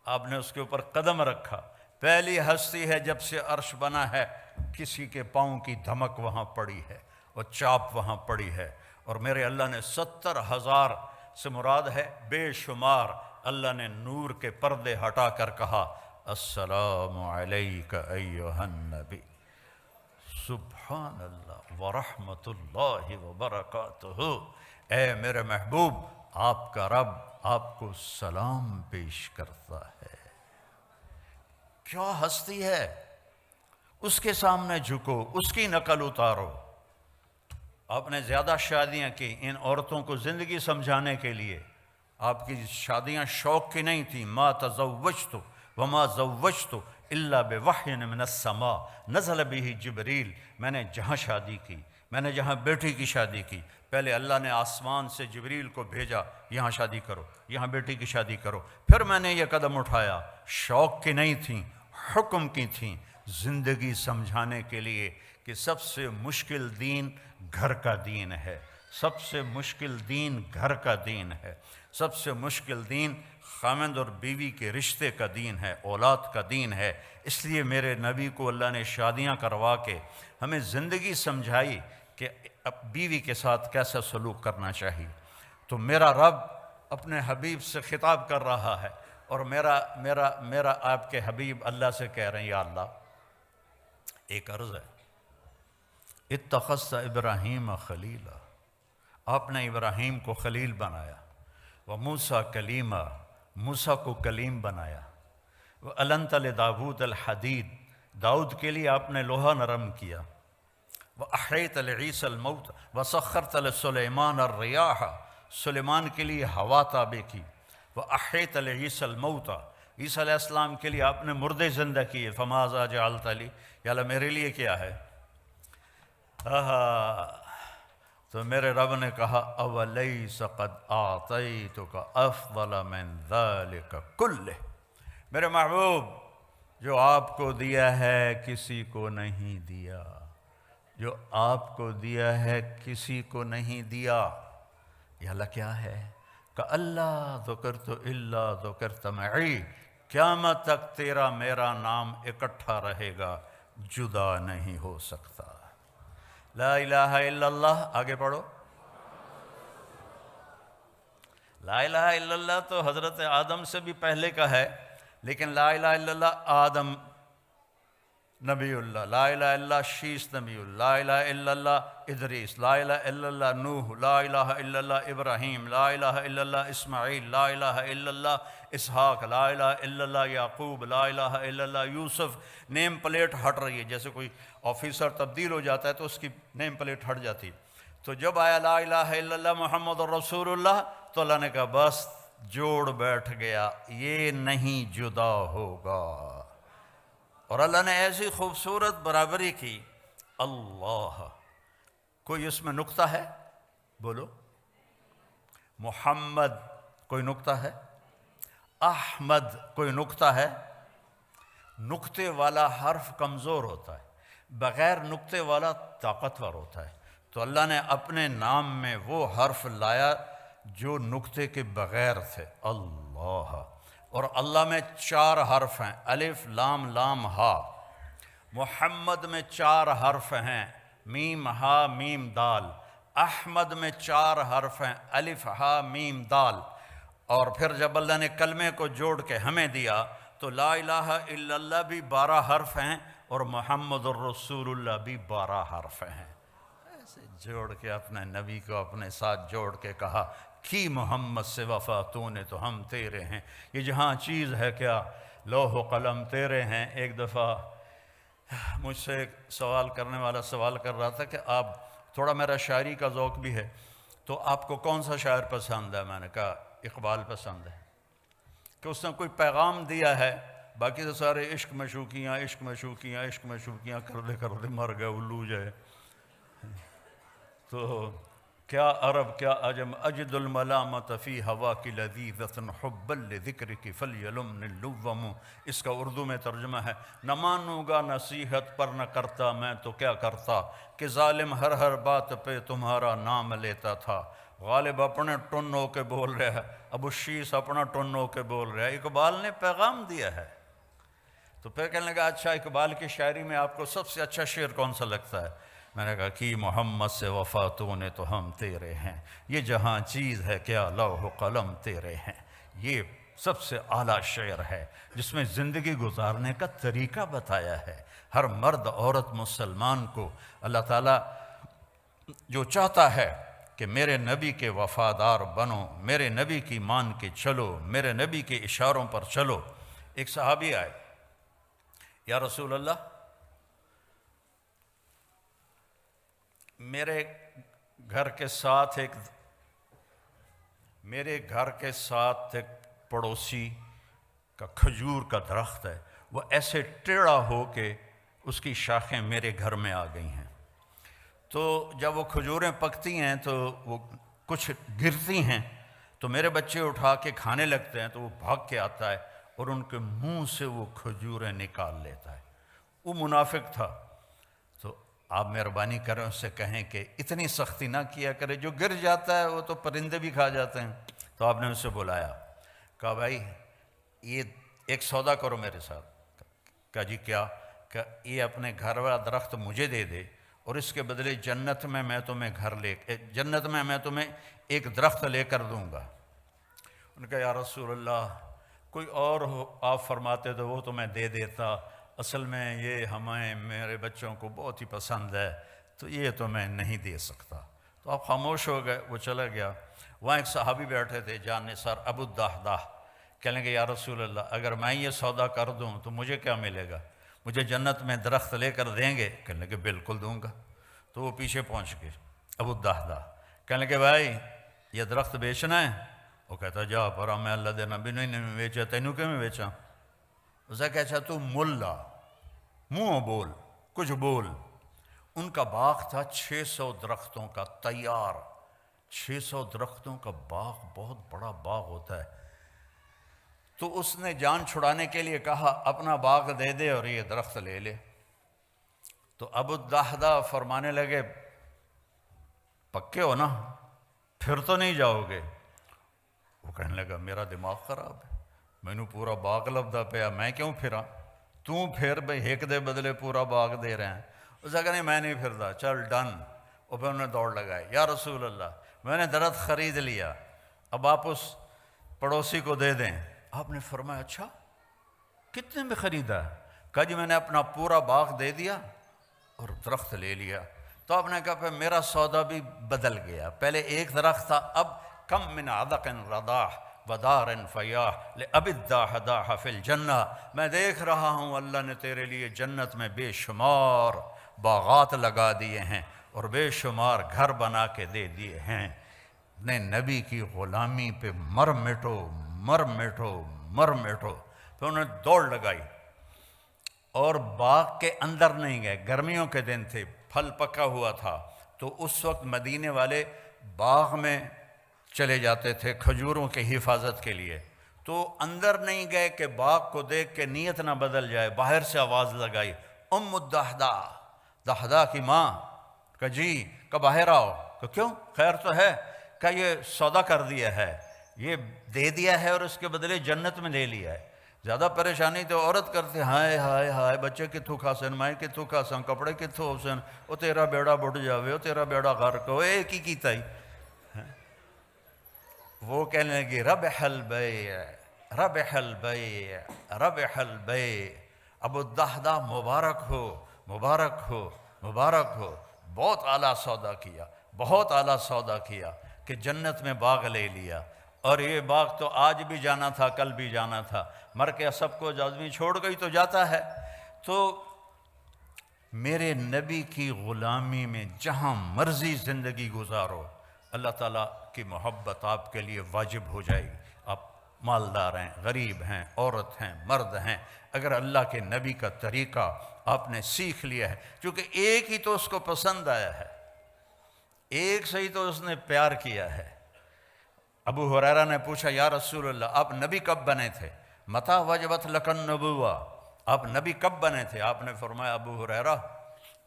آپ نے اس کے اوپر قدم رکھا۔ پہلی ہستی ہے جب سے عرش بنا ہے کسی کے پاؤں کی دھمک وہاں پڑی ہے، وہ چاپ وہاں پڑی ہے، اور میرے اللہ نے 70,000 سے مراد ہے بے شمار، اللہ نے نور کے پردے ہٹا کر کہا السلام علیک ایھا النبی، سبحان اللہ ورحمۃ اللہ وبرکاتہ، اے میرے محبوب آپ کا رب آپ کو سلام پیش کرتا ہے۔ کیا ہستی ہے، اس کے سامنے جھکو، اس کی نقل اتارو۔ آپ نے زیادہ شادیاں کی ان عورتوں کو زندگی سمجھانے کے لیے، آپ کی شادیاں شوق کی نہیں تھیں، ما تزوجت وما زوجت الا بوحی من السماء نزل به جبریل، میں نے جہاں شادی کی، میں نے جہاں بیٹی کی شادی کی، پہلے اللہ نے آسمان سے جبریل کو بھیجا، یہاں شادی کرو، یہاں بیٹی کی شادی کرو، پھر میں نے یہ قدم اٹھایا۔ شوق کی نہیں تھیں، حکم کی تھیں، زندگی سمجھانے کے لیے کہ سب سے مشکل دین گھر کا دین ہے، سب سے مشکل دین گھر کا دین ہے، سب سے مشکل دین خاوند اور بیوی کے رشتے کا دین ہے، اولاد کا دین ہے۔ اس لیے میرے نبی کو اللہ نے شادیاں کروا کے ہمیں زندگی سمجھائی کہ اب بیوی کے ساتھ کیسا سلوک کرنا چاہیے۔ تو میرا رب اپنے حبیب سے خطاب کر رہا ہے، اور میرا آپ کے حبیب اللہ سے کہہ رہے ہیں یا اللہ ایک عرض ہے، اتخذت ابراہیم خلیلا، آپ نے ابراہیم کو خلیل بنایا، وموسیٰ کلیما، موسیٰ کو کلیم بنایا، وَأَلَنْتَ لِدَاوُودَ الْحَدِيدَ، داؤد کے لیے آپ نے لوہا نرم کیا، وَأَحْيَيْتَ لِعِيسَى الْمَوْتَ وَسَخَّرْتَ لِسُلَيْمَانَ الرِّيَاحَ، سلیمان کے لیے ہوا تابع کی، وَأَحْيَيْتَ لِعِيسَى الْمَوْتَ، عیسیٰ علیہ السلام کے لیے آپ نے مردے زندہ کیے، فَمَاذَا جَعَلْتَ لِي، یا اللہ میرے لیے کیا ہے؟ تو میرے رب نے کہا اولیس قد اعطیتک افضل من ذلک کلہ، میرے محبوب جو آپ کو دیا ہے کسی کو نہیں دیا، جو آپ کو دیا ہے کسی کو نہیں دیا۔ یا اللہ کیا ہے؟ کہ اللہ ذکرت الا ذکرت معی، قیامت تک تیرا میرا نام اکٹھا رہے گا، جدا نہیں ہو سکتا۔ لا الہ الا اللہ، آگے پڑھو۔ لا الہ الا اللہ تو حضرت آدم سے بھی پہلے کا ہے، لیکن لا الہ الا اللہ آدم نبی اللہ، لا الہ الا اللہ شیس نبی اللہ، لا الہ الا اللہ ادریس، لا الہ الا اللہ نوح، لا الہ الا اللہ ابراہیم، لا الہ الا اللہ اسماعیل، لا الہ الا اللہ اسحاق، لا الہ الا اللہ یعقوب، لا الہ الا اللہ یوسف۔ نیم پلیٹ ہٹ رہی ہے، جیسے کوئی آفیسر تبدیل ہو جاتا ہے تو اس کی نیم پلیٹ ہٹ جاتی، تو جب آیا لا الہ الا اللہ محمد رسول اللہ تو اللہ نے کہا بس جوڑ بیٹھ گیا، یہ نہیں جدا ہوگا۔ اور اللہ نے ایسی خوبصورت برابری کی، اللہ کوئی اس میں نقطہ ہے؟ بولو۔ محمد کوئی نقطہ ہے؟ احمد کوئی نقطہ ہے؟ نقطے والا حرف کمزور ہوتا ہے، بغیر نقطے والا طاقتور ہوتا ہے، تو اللہ نے اپنے نام میں وہ حرف لایا جو نقطے کے بغیر تھے، اللہ۔ اور اللہ میں 4 حرف ہیں، الف لام لام ہا۔ محمد میں 4 حرف ہیں، میم ہا میم دال۔ احمد میں 4 حرف ہیں، الف ہا میم دال۔ اور پھر جب اللہ نے کلمے کو جوڑ کے ہمیں دیا تو لا الہ الا اللہ بھی 12 حرف ہیں اور محمد الرسول اللہ بھی 12 حرف ہیں۔ ایسے جوڑ کے اپنے نبی کو اپنے ساتھ جوڑ کے کہا کی محمد سے وفا تو نے تو ہم تیرے ہیں، یہ جہاں چیز ہے کیا لوح و قلم تیرے ہیں۔ ایک دفعہ مجھ سے ایک سوال کرنے والا سوال کر رہا تھا کہ آپ تھوڑا میرا شاعری کا ذوق بھی ہے تو آپ کو کون سا شاعر پسند ہے؟ میں نے کہا اقبال پسند ہے، کہ اس نے کوئی پیغام دیا ہے، باقی تو سارے عشق مشوقیاں عشق مشوقیاں عشق مشوقیاں کرتے مر گئے الو جائے۔ تو کیا عرب کیا عجم اجد الملامت فی ہوا کی لذیذۃ حبا لذکرک فلیلمن اللوم، اس کا اردو میں ترجمہ ہے نہ مانوں گا نصیحت پر نہ کرتا میں تو کیا کرتا، کہ ظالم ہر بات پہ تمہارا نام لیتا تھا۔ غالب اپنے ٹن ہو کے بول رہا ہے، ابو شیس اپنا ٹن ہو کے بول رہا ہے، اقبال نے پیغام دیا ہے۔ تو پھر کہنے لگا اچھا اقبال کی شاعری میں آپ کو سب سے اچھا شعر کون سا لگتا ہے؟ میں نے کہا کہ محمد سے وفا تو نے تو ہم تیرے ہیں، یہ جہاں چیز ہے کیا لوح و قلم تیرے ہیں۔ یہ سب سے اعلیٰ شعر ہے جس میں زندگی گزارنے کا طریقہ بتایا ہے۔ ہر مرد عورت مسلمان کو اللہ تعالیٰ جو چاہتا ہے کہ میرے نبی کے وفادار بنو، میرے نبی کی مان کے چلو، میرے نبی کے اشاروں پر چلو۔ ایک صحابی آئے، یا رسول اللہ میرے گھر کے ساتھ ایک پڑوسی کا کھجور کا درخت ہے، وہ ایسے ٹیڑھا ہو کے اس کی شاخیں میرے گھر میں آ گئی ہیں، تو جب وہ کھجوریں پکتی ہیں تو وہ کچھ گرتی ہیں تو میرے بچے اٹھا کے کھانے لگتے ہیں، تو وہ بھاگ کے آتا ہے اور ان کے منہ سے وہ کھجوریں نکال لیتا ہے۔ وہ منافق تھا، تو آپ مہربانی کریں اس سے کہیں کہ اتنی سختی نہ کیا کرے، جو گر جاتا ہے وہ تو پرندے بھی کھا جاتے ہیں۔ تو آپ نے اسے بلایا، کہا بھائی یہ ایک سودا کرو میرے ساتھ۔ کہا جی کیا؟ کہ یہ اپنے گھر والا درخت مجھے دے دے اور اس کے بدلے جنت میں میں تمہیں ایک درخت لے کر دوں گا۔ ان نے کہا یا رسول اللہ کوئی اور ہو آپ فرماتے تو وہ تو میں دے دیتا، اصل میں یہ میرے بچوں کو بہت ہی پسند ہے، تو یہ تو میں نہیں دے سکتا۔ تو آپ خاموش ہو گئے، وہ چلا گیا۔ وہاں ایک صحابی بیٹھے تھے جان نثار ابو الدحداح، کہنے کہ یا رسول اللہ اگر میں یہ سودا کر دوں تو مجھے کیا ملے گا؟ مجھے جنت میں درخت لے کر دیں گے؟ کہنے لگے بالکل دوں گا۔ تو وہ پیچھے پہنچ گئے ابو الدحداح، کہنے لگے بھائی یہ درخت بیچنا ہے؟ وہ کہتا جا پرا میں اللہ دے نبی نہیں بیچا، تینوں کیوں میں بیچا؟ اسے کہ اچھا تو ملا منہ بول کچھ بول۔ ان کا باغ تھا 600 درختوں کا تیار۔ 600 درختوں کا باغ بہت بڑا باغ ہوتا ہے۔ تو اس نے جان چھڑانے کے لیے کہا اپنا باغ دے دے اور یہ درخت لے لے۔ تو ابو الدحداح فرمانے لگے پکے ہو نا، پھر تو نہیں جاؤ گے؟ وہ کہنے لگا میرا دماغ خراب ہے، میں نے پورا باغ لبدا پیا، میں کیوں پھرا؟ تو پھر بھائی ایک دے بدلے پورا باغ دے رہے ہیں۔ اس نے کہا نہیں میں نہیں پھرتا، چل ڈن۔ اور پھر انہوں نے دوڑ لگائی، یا رسول اللہ میں نے درخت خرید لیا، اب آپ اس پڑوسی کو دے دیں۔ آپ نے فرمایا اچھا کتنے میں خریدا؟ کہا جی میں نے اپنا پورا باغ دے دیا اور درخت لے لیا۔ تو آپ نے کہا پھر میرا سودا بھی بدل گیا، پہلے ایک درخت تھا، اب کم من عدق رضاح ودار فیاح لأبی الدحداح فی الجنہ، میں دیکھ رہا ہوں اللہ نے تیرے لیے جنت میں بے شمار باغات لگا دیے ہیں اور بے شمار گھر بنا کے دے دیے ہیں۔ اپنے نبی کی غلامی پہ مر مٹو مر مٹو مر مٹو۔ پھر انہوں نے دوڑ لگائی اور باغ کے اندر نہیں گئے، گرمیوں کے دن تھے، پھل پکا ہوا تھا، تو اس وقت مدینے والے باغ میں چلے جاتے تھے کھجوروں کی حفاظت کے لیے، تو اندر نہیں گئے کہ باغ کو دیکھ کے نیت نہ بدل جائے، باہر سے آواز لگائی ام الدحداح، دحداح کی ماں، کہ جی کہ باہر آؤ۔ کہ کیوں خیر تو ہے؟ کہ یہ سودا کر دیا ہے، یہ دے دیا ہے اور اس کے بدلے جنت میں لے لیا ہے۔ زیادہ پریشانی تو عورت کرتے ہائے ہائے ہائے بچے کتھوں کھاسن مائیں کتھوں کھاسن کپڑے کتھوں ہوسن، او تیرا بیڑا بڑھ جاوے، او تیرا بیڑا غرق ہو، ایک ہی کیتا ہی۔ وہ کہنے لگی ربح البیع ربح البیع ربح البیع۔ ابو الدحداح مبارک ہو مبارک ہو مبارک ہو، بہت اعلیٰ سودا کیا، بہت اعلیٰ سودا کیا کہ جنت میں باغ لے لیا۔ اور یہ باغ تو آج بھی جانا تھا، کل بھی جانا تھا، مر کے سب کو آدمی چھوڑ گئی تو جاتا ہے۔ تو میرے نبی کی غلامی میں جہاں مرضی زندگی گزارو، اللہ تعالیٰ کی محبت آپ کے لیے واجب ہو جائے گی۔ آپ مالدار ہیں، غریب ہیں، عورت ہیں، مرد ہیں، اگر اللہ کے نبی کا طریقہ آپ نے سیکھ لیا ہے، چونکہ ایک ہی تو اس کو پسند آیا ہے، ایک سے ہی تو اس نے پیار کیا ہے۔ ابو ہریرہ نے پوچھا یا رسول اللہ آپ نبی کب بنے تھے؟ متی وجبت لک النبوہ، آپ نبی کب بنے تھے؟ آپ نے فرمایا ابو ہریرہ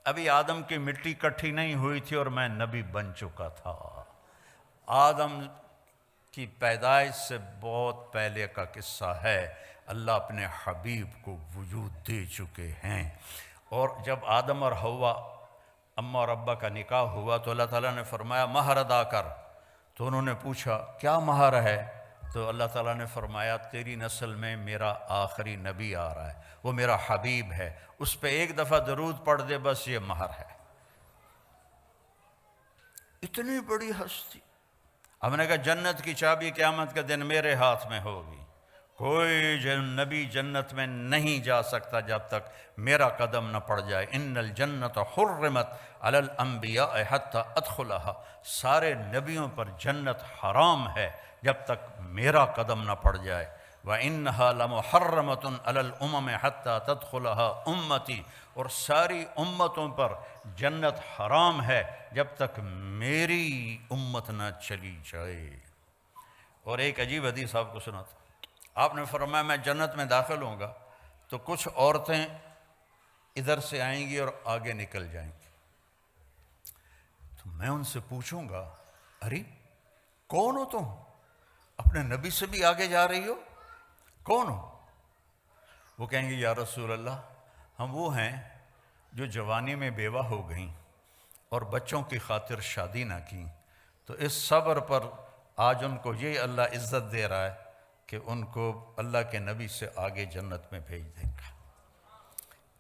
ابھی آدم کی مٹی کٹھی نہیں ہوئی تھی اور میں نبی بن چکا تھا۔ آدم کی پیدائش سے بہت پہلے کا قصہ ہے، اللہ اپنے حبیب کو وجود دے چکے ہیں، اور جب آدم اور حوا اماں اور ابا کا نکاح ہوا تو اللہ تعالیٰ نے فرمایا مہر ادا کر، تو انہوں نے پوچھا کیا مہر ہے؟ تو اللہ تعالیٰ نے فرمایا تیری نسل میں میرا آخری نبی آ رہا ہے، وہ میرا حبیب ہے، اس پہ ایک دفعہ درود پڑھ دے، بس یہ مہر ہے۔ اتنی بڑی ہستی۔ ہم نے کہا جنت کی چابی قیامت کے دن میرے ہاتھ میں ہوگی، کوئی نبی جنت میں نہیں جا سکتا جب تک میرا قدم نہ پڑ جائے۔ ان الجنت حرمت علی الانبیاء حتی ادخلها، سارے نبیوں پر جنت حرام ہے جب تک میرا قدم نہ پڑ جائے۔ وَإِنَّهَا لَمُحَرَّمَةٌ عَلَى الْأُمَمِ حَتَّى تَدْخُلَهَا أُمَّتِي، اور ساری امتوں پر جنت حرام ہے جب تک میری امت نہ چلی جائے۔ اور ایک عجیب حدیث آپ کو سنا تھا، آپ نے فرمایا میں جنت میں داخل ہوں گا تو کچھ عورتیں ادھر سے آئیں گی اور آگے نکل جائیں گی، تو میں ان سے پوچھوں گا ارے کون ہو تم؟ اپنے نبی سے بھی آگے جا رہی ہو، کون ہو؟ وہ کہیں گے یا رسول اللہ ہم وہ ہیں جو جوانی میں بیوہ ہو گئیں اور بچوں کی خاطر شادی نہ کی، تو اس صبر پر آج ان کو یہ اللہ عزت دے رہا ہے کہ ان کو اللہ کے نبی سے آگے جنت میں بھیج دے گا۔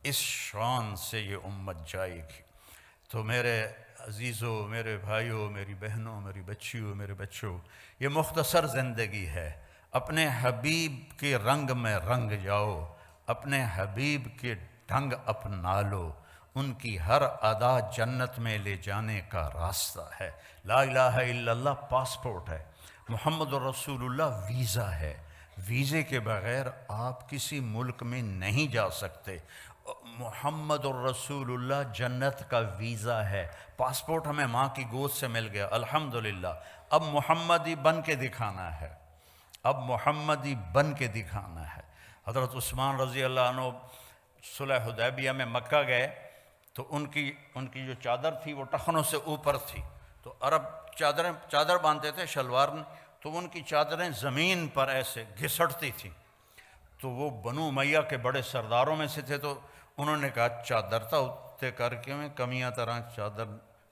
اس شان سے یہ امت جائے گی۔ تو میرے عزیزوں، میرے بھائیوں، میری بہنوں، میری بچیوں، میرے بچوں، یہ مختصر زندگی ہے، اپنے حبیب کے رنگ میں رنگ جاؤ، اپنے حبیب کے ڈھنگ اپنا لو، ان کی ہر ادا جنت میں لے جانے کا راستہ ہے۔ لا الہ الا اللہ پاسپورٹ ہے، محمد الرسول اللہ ویزا ہے، ویزے کے بغیر آپ کسی ملک میں نہیں جا سکتے۔ محمد الرسول اللہ جنت کا ویزا ہے، پاسپورٹ ہمیں ماں کی گود سے مل گیا الحمدللہ، اب محمدی بن کے دکھانا ہے، اب محمدی بن کے دکھانا ہے۔ حضرت عثمان رضی اللہ عنہ صلح حدیبیہ میں مکہ گئے تو ان کی جو چادر تھی وہ ٹخنوں سے اوپر تھی، تو عرب چادر باندھتے تھے شلوار میں، تو ان کی چادریں زمین پر ایسے گھسٹتی تھیں، تو وہ بنو امیہ کے بڑے سرداروں میں سے تھے، تو انہوں نے کہا چادر تا اتنے کر کے میں کمیاں طرح چادر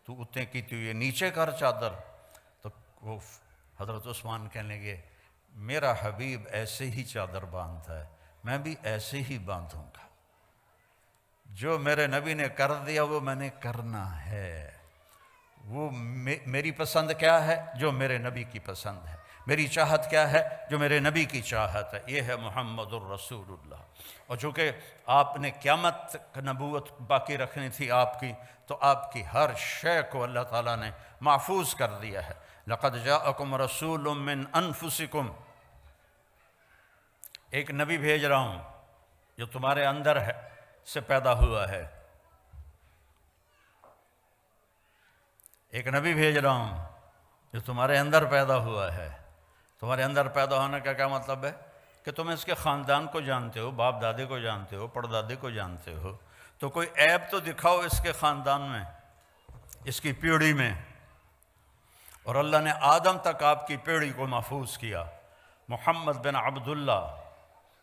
تو اتنے کی تو یہ نیچے کر چادر۔ تو وہ حضرت عثمان کہنے لگے میرا حبیب ایسے ہی چادر باندھتا ہے، میں بھی ایسے ہی باندھوں گا، جو میرے نبی نے کر دیا وہ میں نے کرنا ہے۔ وہ میری پسند کیا ہے؟ جو میرے نبی کی پسند ہے۔ میری چاہت کیا ہے؟ جو میرے نبی کی چاہت ہے۔ یہ ہے محمد الرسول اللہ۔ اور چونکہ آپ نے قیامت تک نبوت باقی رکھنی تھی آپ کی، تو آپ کی ہر شے کو اللہ تعالیٰ نے محفوظ کر دیا ہے۔ لَقَدْ جَاءَكُمْ رَسُولٌ مِّنْ أَنفُسِكُمْ، ایک نبی بھیج رہا ہوں جو تمہارے اندر ہے سے پیدا ہوا ہے، ایک نبی بھیج رہا ہوں جو تمہارے اندر پیدا ہوا ہے۔ تمہارے اندر پیدا ہونے کا کیا مطلب ہے؟ کہ تم اس کے خاندان کو جانتے ہو، باپ دادے کو جانتے ہو، پردادے کو جانتے ہو، تو کوئی عیب تو دکھاؤ اس کے خاندان میں، اس کی پیڑھی میں۔ اور اللہ نے آدم تک آپ کی پیڑھی کو محفوظ کیا۔ محمد بن عبداللہ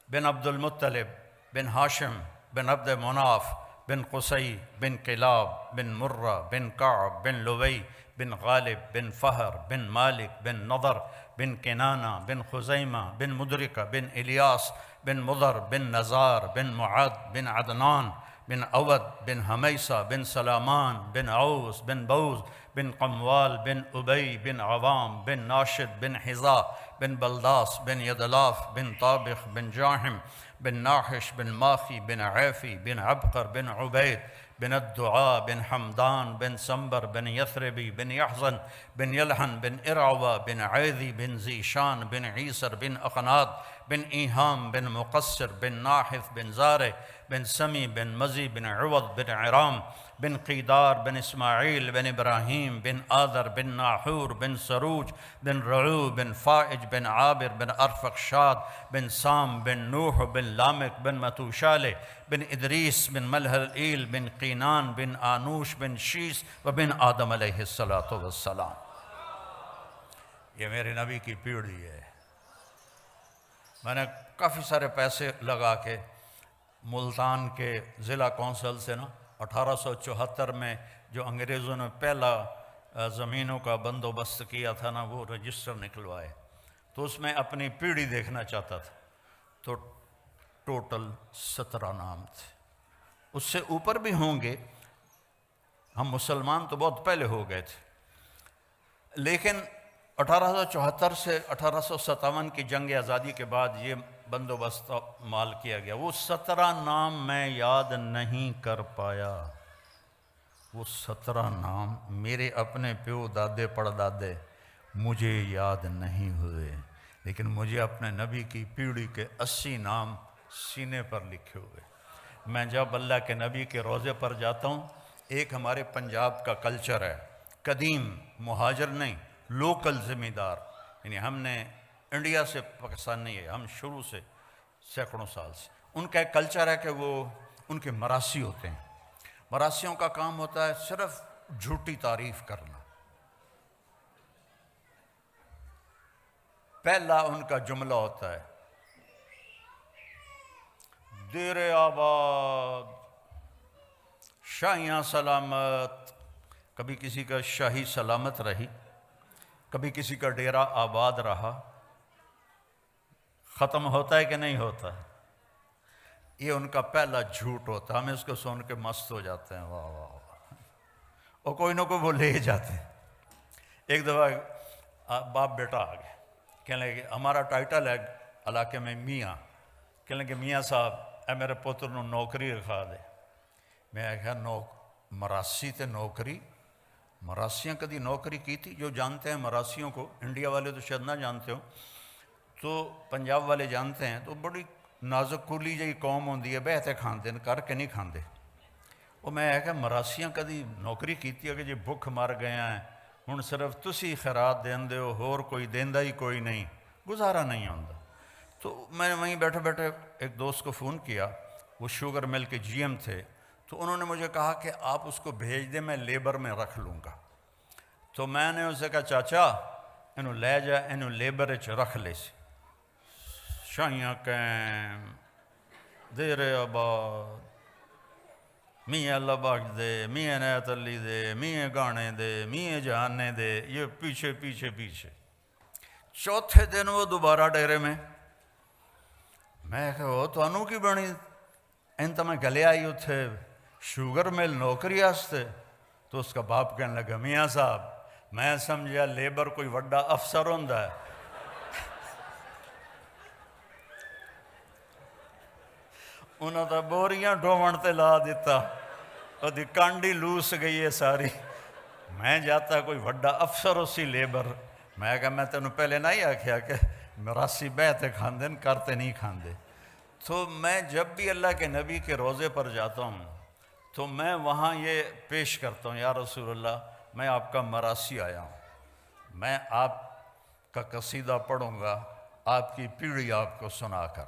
بن عبد المطلب بن ہاشم بن عبد مناف بن قصی بن کلاب بن مرہ بن کعب بن لوی بن غالب بن فہر بن مالک بن نضر بن کنانہ بن خزیمہ بن مدرکہ بن الیاس بن مضر بن نزار بن معد بن عدنان بن اود بن حمیسہ بن سلامان بن عوس بن بوز بن قموال بن ابی بن عوام بن ناشد بن حذا بن بلداس بن یدلاف بن طابخ بن جاحم بن ناحش بن ماخی بن عیفی بن عبقر بن عبید بن الدعاء بن حمدان بن سنبر بن یثربی بن یحزن بن یلحن بن ارعوہ بن عیذی بن زیشان بن عیسر بن اقناد بن ایہام بن مقصر بن ناحث بن زارع بن سمی بن مزی بن عوض بن عرام بن قیدار بن اسماعیل بن ابراہیم بن آذر بن ناحور بن سروج بن رعو بن فائج بن عابر بن ارفقشاد بن سام بن نوح بن لامک بن متوشالہ بن ادریس بن ملحلئیل بن قینان بن آنوش بن شیس و بن آدم علیہ السلام۔ یہ میرے نبی کی پیڑھی ہے۔ میں نے کافی سارے پیسے لگا کے ملتان کے ضلع کونسل سے نا 1874 میں جو انگریزوں نے پہلا زمینوں کا بندوبست کیا تھا نا، وہ رجسٹر نکلوائے، تو اس میں اپنی پیڑھی دیکھنا چاہتا تھا، تو ٹوٹل 17 نام تھے، اس سے اوپر بھی ہوں گے، ہم مسلمان تو بہت پہلے ہو گئے تھے، لیکن 1874 سے 1857 کی جنگ آزادی کے بعد یہ بندوبست مال کیا گیا، وہ 17 نام میں یاد نہیں کر پایا، وہ 17 نام میرے اپنے پیو دادے پڑدادے مجھے یاد نہیں ہوئے، لیکن مجھے اپنے نبی کی پیڑھی کے 80 نام سینے پر لکھے ہوئے۔ میں جب اللہ کے نبی کے روضے پر جاتا ہوں، ایک ہمارے پنجاب کا کلچر ہے، قدیم مہاجر نہیں، لوکل ذمہ دار، یعنی ہم نے انڈیا سے پاکستان نہیں ہے، ہم شروع سے سینکڑوں سال سے، ان کا ایک کلچر ہے کہ وہ ان کے مراسی ہوتے ہیں، مراسیوں کا کام ہوتا ہے صرف جھوٹی تعریف کرنا۔ پہلا ان کا جملہ ہوتا ہے دیر آباد شاہیاں سلامت، کبھی کسی کا شاہی سلامت رہی، کبھی کسی کا ڈیرہ آباد رہا، ختم ہوتا ہے کہ نہیں ہوتا؟ یہ ان کا پہلا جھوٹ ہوتا ہے، ہم اس کو سن کے مست ہو جاتے ہیں، واہ واہ واہ، اور کوئی نہ کوئی وہ لے جاتے ہیں۔ ایک دفعہ باپ بیٹا آ گئے، کہنے لگے ہمارا ٹائٹل ہے علاقے میں میاں، کہنے لگے میاں صاحب اے میرے پتر نو نوکری رکھا دے۔ میں کہا مراسی تے نوکری، مراسیاں کدی نوکری کی تھی؟ جو جانتے ہیں مراسیوں کو، انڈیا والے تو شاید نہ جانتے ہو، تو پنجاب والے جانتے ہیں، تو بڑی نازک کولی جی قوم ہوندی ہے، بہتے کھاندے کر کے نہیں کھاندے۔ وہ میں کہا مراسیاں کدی نوکری کیتی ہے کہ جی بھوک مر گئے ہیں، ہن صرف تسی خیرات دیندے ہو، ہور کوئی دیندا ہی کوئی نہیں، گزارا نہیں ہوندا۔ تو میں نے وہیں بیٹھے بیٹھے ایک دوست کو فون کیا، وہ شوگر مل کے جی ایم تھے، تو انہوں نے مجھے کہا کہ آپ اس کو بھیج دیں، میں لیبر میں رکھ لوں گا۔ تو میں نے اسے کہا چاچا انہوں لے جا، انہوں لیبر اچ رکھ لے سی، شاہیاں کیم دیر آباد میاں لباک دے، میاں نیت علی دے، میاں گانے دے، میاں جہانے دے، یہ پیچھے پیچھے پیچھے۔ چوتھے دن وہ دوبارہ ڈیرے میں، میں کہا وہ تو انو کی بنی، انتا میں گلے آئی اتھے شوگر مل نوکری آستے۔ تو اس کا باپ کہنے لگا میاں صاحب میں سمجھا لیبر کوئی وڈا افسر ہوندا ہے، انہوں نے بوریاں ڈھومن تے لا دیتا، اور دی کانڈی لوس گئی ہے ساری۔ میں جاتا کوئی وڈا افسر اسی لیبر، میں کہا میں تینوں پہلے نہیں آکھیا کہ مراسی بہتے کھاندے کرتے نہیں کھاندے۔ تو میں جب بھی اللہ کے نبی کے روضے پر جاتا ہوں تو میں وہاں یہ پیش کرتا ہوں، یا رسول اللہ میں آپ کا مراسی آیا ہوں، میں آپ کا قصیدہ پڑھوں گا آپ کی پیڑھی آپ کو سنا کر،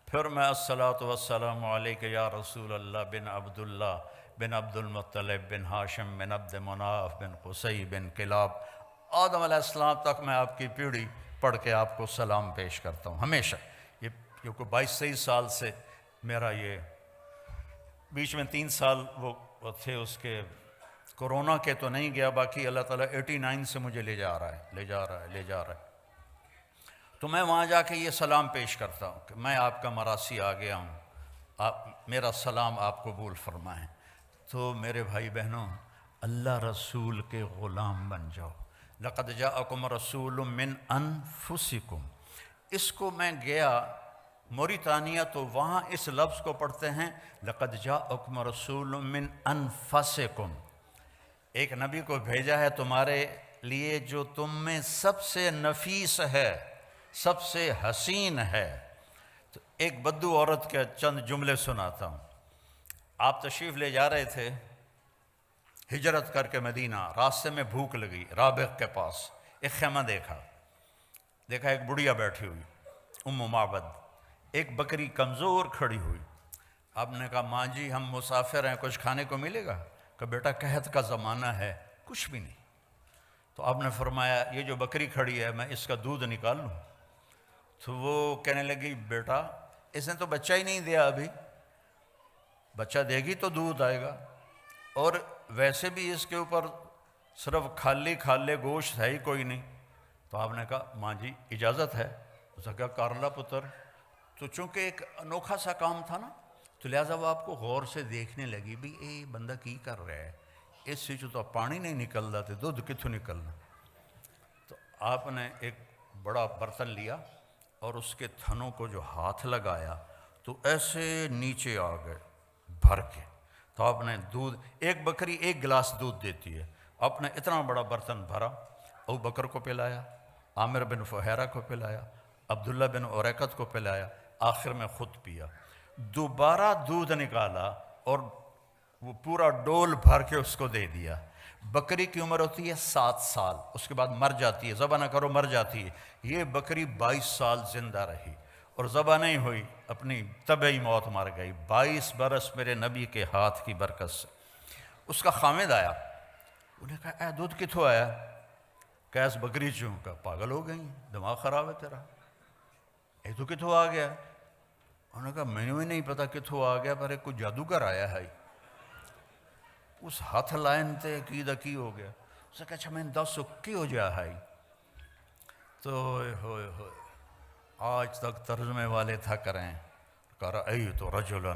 پھر میں الصلاۃ والسلام علیک یا رسول اللہ بن عبداللہ بن عبد المطلب بن ہاشم بن عبد مناف بن قصی بن کلاب، آدم علیہ السلام تک میں آپ کی پیڑھی پڑھ کے آپ کو سلام پیش کرتا ہوں ہمیشہ۔ یہ کیونکہ 22-23 سال سے میرا یہ، بیچ میں 3 سال وہ تھے اس کے کورونا کے تو نہیں گیا، باقی اللہ تعالیٰ 89 سے مجھے لے جا رہا ہے۔ تو میں وہاں جا کے یہ سلام پیش کرتا ہوں کہ میں آپ کا مراسی آ گیا ہوں، آپ میرا سلام آپ قبول فرمائیں۔ تو میرے بھائی بہنوں اللہ رسول کے غلام بن جاؤ، لقد جاءکم رسول من انفسکم، اس کو میں گیا موریتانیہ تو وہاں اس لفظ کو پڑھتے ہیں لقد جاءکم رسول من انفسکم، ایک نبی کو بھیجا ہے تمہارے لیے جو تم میں سب سے نفیس ہے، سب سے حسین ہے۔ تو ایک بدو عورت کے چند جملے سناتا ہوں۔ آپ تشریف لے جا رہے تھے ہجرت کر کے مدینہ، راستے میں بھوک لگی، رابغ کے پاس ایک خیمہ دیکھا ایک بڑھیا بیٹھی ہوئی ام معبد، ایک بکری کمزور کھڑی ہوئی۔ آپ نے کہا ماں جی ہم مسافر ہیں، کچھ کھانے کو ملے گا؟ کہ بیٹا قحط کا زمانہ ہے، کچھ بھی نہیں۔ تو آپ نے فرمایا یہ جو بکری کھڑی ہے میں اس کا دودھ نکال لوں؟ تو وہ کہنے لگی بیٹا اس نے تو بچہ ہی نہیں دیا، ابھی بچہ دے گی تو دودھ آئے گا۔ اور ویسے بھی اس کے اوپر صرف خالی کھالے گوشت ہے ہی کوئی نہیں. تو آپ نے کہا ماں جی اجازت ہے. اس نے کہا کارلا پتر. تو چونکہ ایک انوکھا سا کام تھا نا تو لہٰذا وہ آپ کو غور سے دیکھنے لگی بھی اے بندہ کی کر رہا ہے, اس سے جو تو پانی نہیں نکلتا تو دودھ کتوں نکلنا. تو آپ نے ایک بڑا برتن لیا اور اس کے تھنوں کو جو ہاتھ لگایا تو ایسے نیچے آ گئے بھر کے. تو آپ نے دودھ, ایک بکری ایک گلاس دودھ دیتی ہے, آپ نے اتنا بڑا برتن بھرا, ابو بکر کو پلایا, عامر بن فہیرہ کو پلایا, عبداللہ بن اوریکت کو پلایا, آخر میں خود پیا. دوبارہ دودھ نکالا اور وہ پورا ڈول بھر کے اس کو دے دیا. بکری کی عمر ہوتی ہے 7 سال, اس کے بعد مر جاتی ہے, ذبح نہ کرو مر جاتی ہے. یہ بکری 22 سال زندہ رہی اور ذبح نہیں ہوئی, اپنی طبعی موت مر گئی. 22 برس میرے نبی کے ہاتھ کی برکت سے. اس کا خامد آیا, انہیں کہا اے دودھ کتوں آیا؟ کیس بکری چوں. کا پاگل ہو گئی, دماغ خراب ہے تیرا, اے تو کتوں آ گیا؟ انہوں نے کہا میں نے نہیں پتا کتوں آ گیا, پر کوئی جادوگر آیا ہے. اس ہاتھ لائن تے کی ہو گیا. اس نے کہا اچھا میں دس کی ہو جا ہے. تو ہوئے آج تک ترجمے والے تھا کریں رأیت رجلا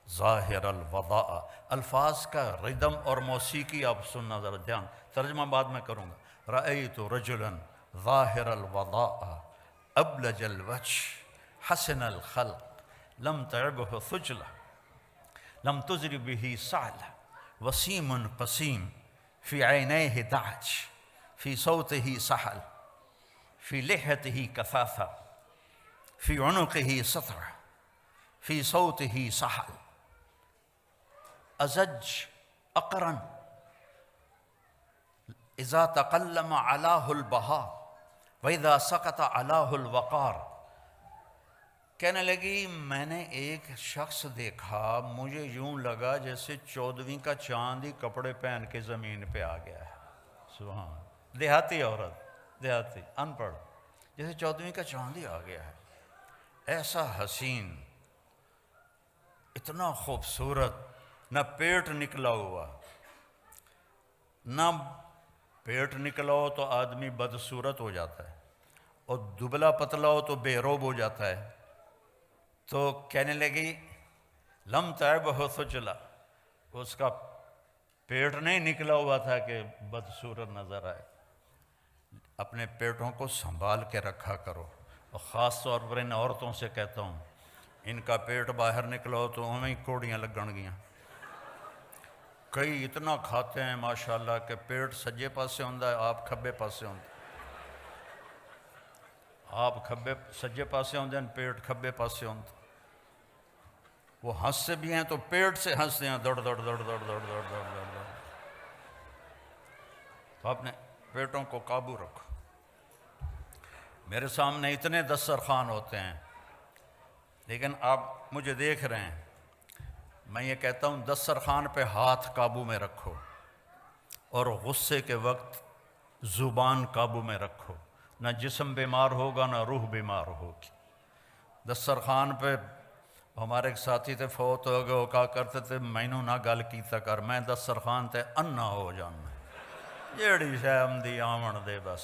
ظاہر الوضاء. الفاظ کا ردم اور موسیقی آپ سننا ذرا دھیان, ترجمہ بعد میں کروں گا. رأیت رجلا ظاہر الوضاء ابلج الوجه حسن الخلق لم تعبه ثجلة لم تزر به سعلة وسيم قسيم في عينيه دعج في صوته سحل في لحيته كثافة في عنقه سطرة في صوته سحل أزج أقرن إذا تقلم علاه البهاء وإذا سقط علاه الوقار. کہنے لگی میں نے ایک شخص دیکھا, مجھے یوں لگا جیسے 14ویں کا چاند ہی کپڑے پہن کے زمین پہ آ گیا ہے. سبحان, دیہاتی عورت, دیہاتی ان پڑھ, جیسے 14ویں کا چاند ہی آ گیا ہے. ایسا حسین, اتنا خوبصورت, نہ پیٹ نکلا ہوا, نہ پیٹ نکلا ہو تو آدمی بدصورت ہو جاتا ہے, اور دبلا پتلا ہو تو بے روب ہو جاتا ہے. تو کہنے لگی لم تعبہ ثجلہ, اس کا پیٹ نہیں نکلا ہوا تھا کہ بدصورت نظر آئے. اپنے پیٹوں کو سنبھال کے رکھا کرو, اور خاص طور پر ان عورتوں سے کہتا ہوں, ان کا پیٹ باہر نکلا ہو تو ہمیں کوڑیاں لگن گیاں. کئی اتنا کھاتے ہیں ماشاءاللہ کہ پیٹ سجے پاسے ہوندہ ہے, آپ کھبے پاسے ہوندہ, آپ کھبے سجے پاسے ہوندے ہیں, پیٹ کھبے پاسے ہوندہ. وہ ہنستے بھی ہیں تو پیٹ سے ہنستے ہیں, دوڑ دوڑ دوڑ دوڑ دوڑ دوڑ دوڑ دوڑ. تو اپنے پیٹوں کو قابو رکھو. میرے سامنے اتنے دسترخوان ہوتے ہیں, لیکن آپ مجھے دیکھ رہے ہیں, میں یہ کہتا ہوں دسترخوان پہ ہاتھ قابو میں رکھو, اور غصے کے وقت زبان قابو میں رکھو. نہ جسم بیمار ہوگا نہ روح بیمار ہوگی. دسترخوان پہ ہمارے ایک ساتھی تھے, فوت ہو گئے, وہ کہا کرتے تھے مینوں نہ گل کیتا کر, میں دسترخوان تے انا ہو جانا, جیڑی شے آمدی آمن دے بس.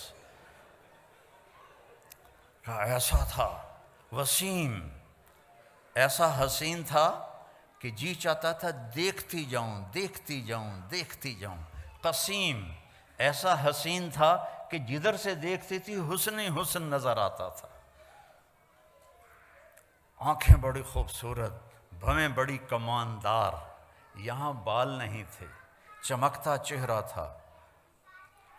ایسا تھا وسیم, ایسا حسین تھا کہ جی چاہتا تھا دیکھتی جاؤں دیکھتی جاؤں دیکھتی جاؤں. قسیم, ایسا حسین تھا کہ جدھر سے دیکھتی تھی حسن ہی حسن نظر آتا تھا. آنکھیں بڑی خوبصورت, بھویں بڑی کماندار, یہاں بال نہیں تھے, چمکتا چہرہ تھا,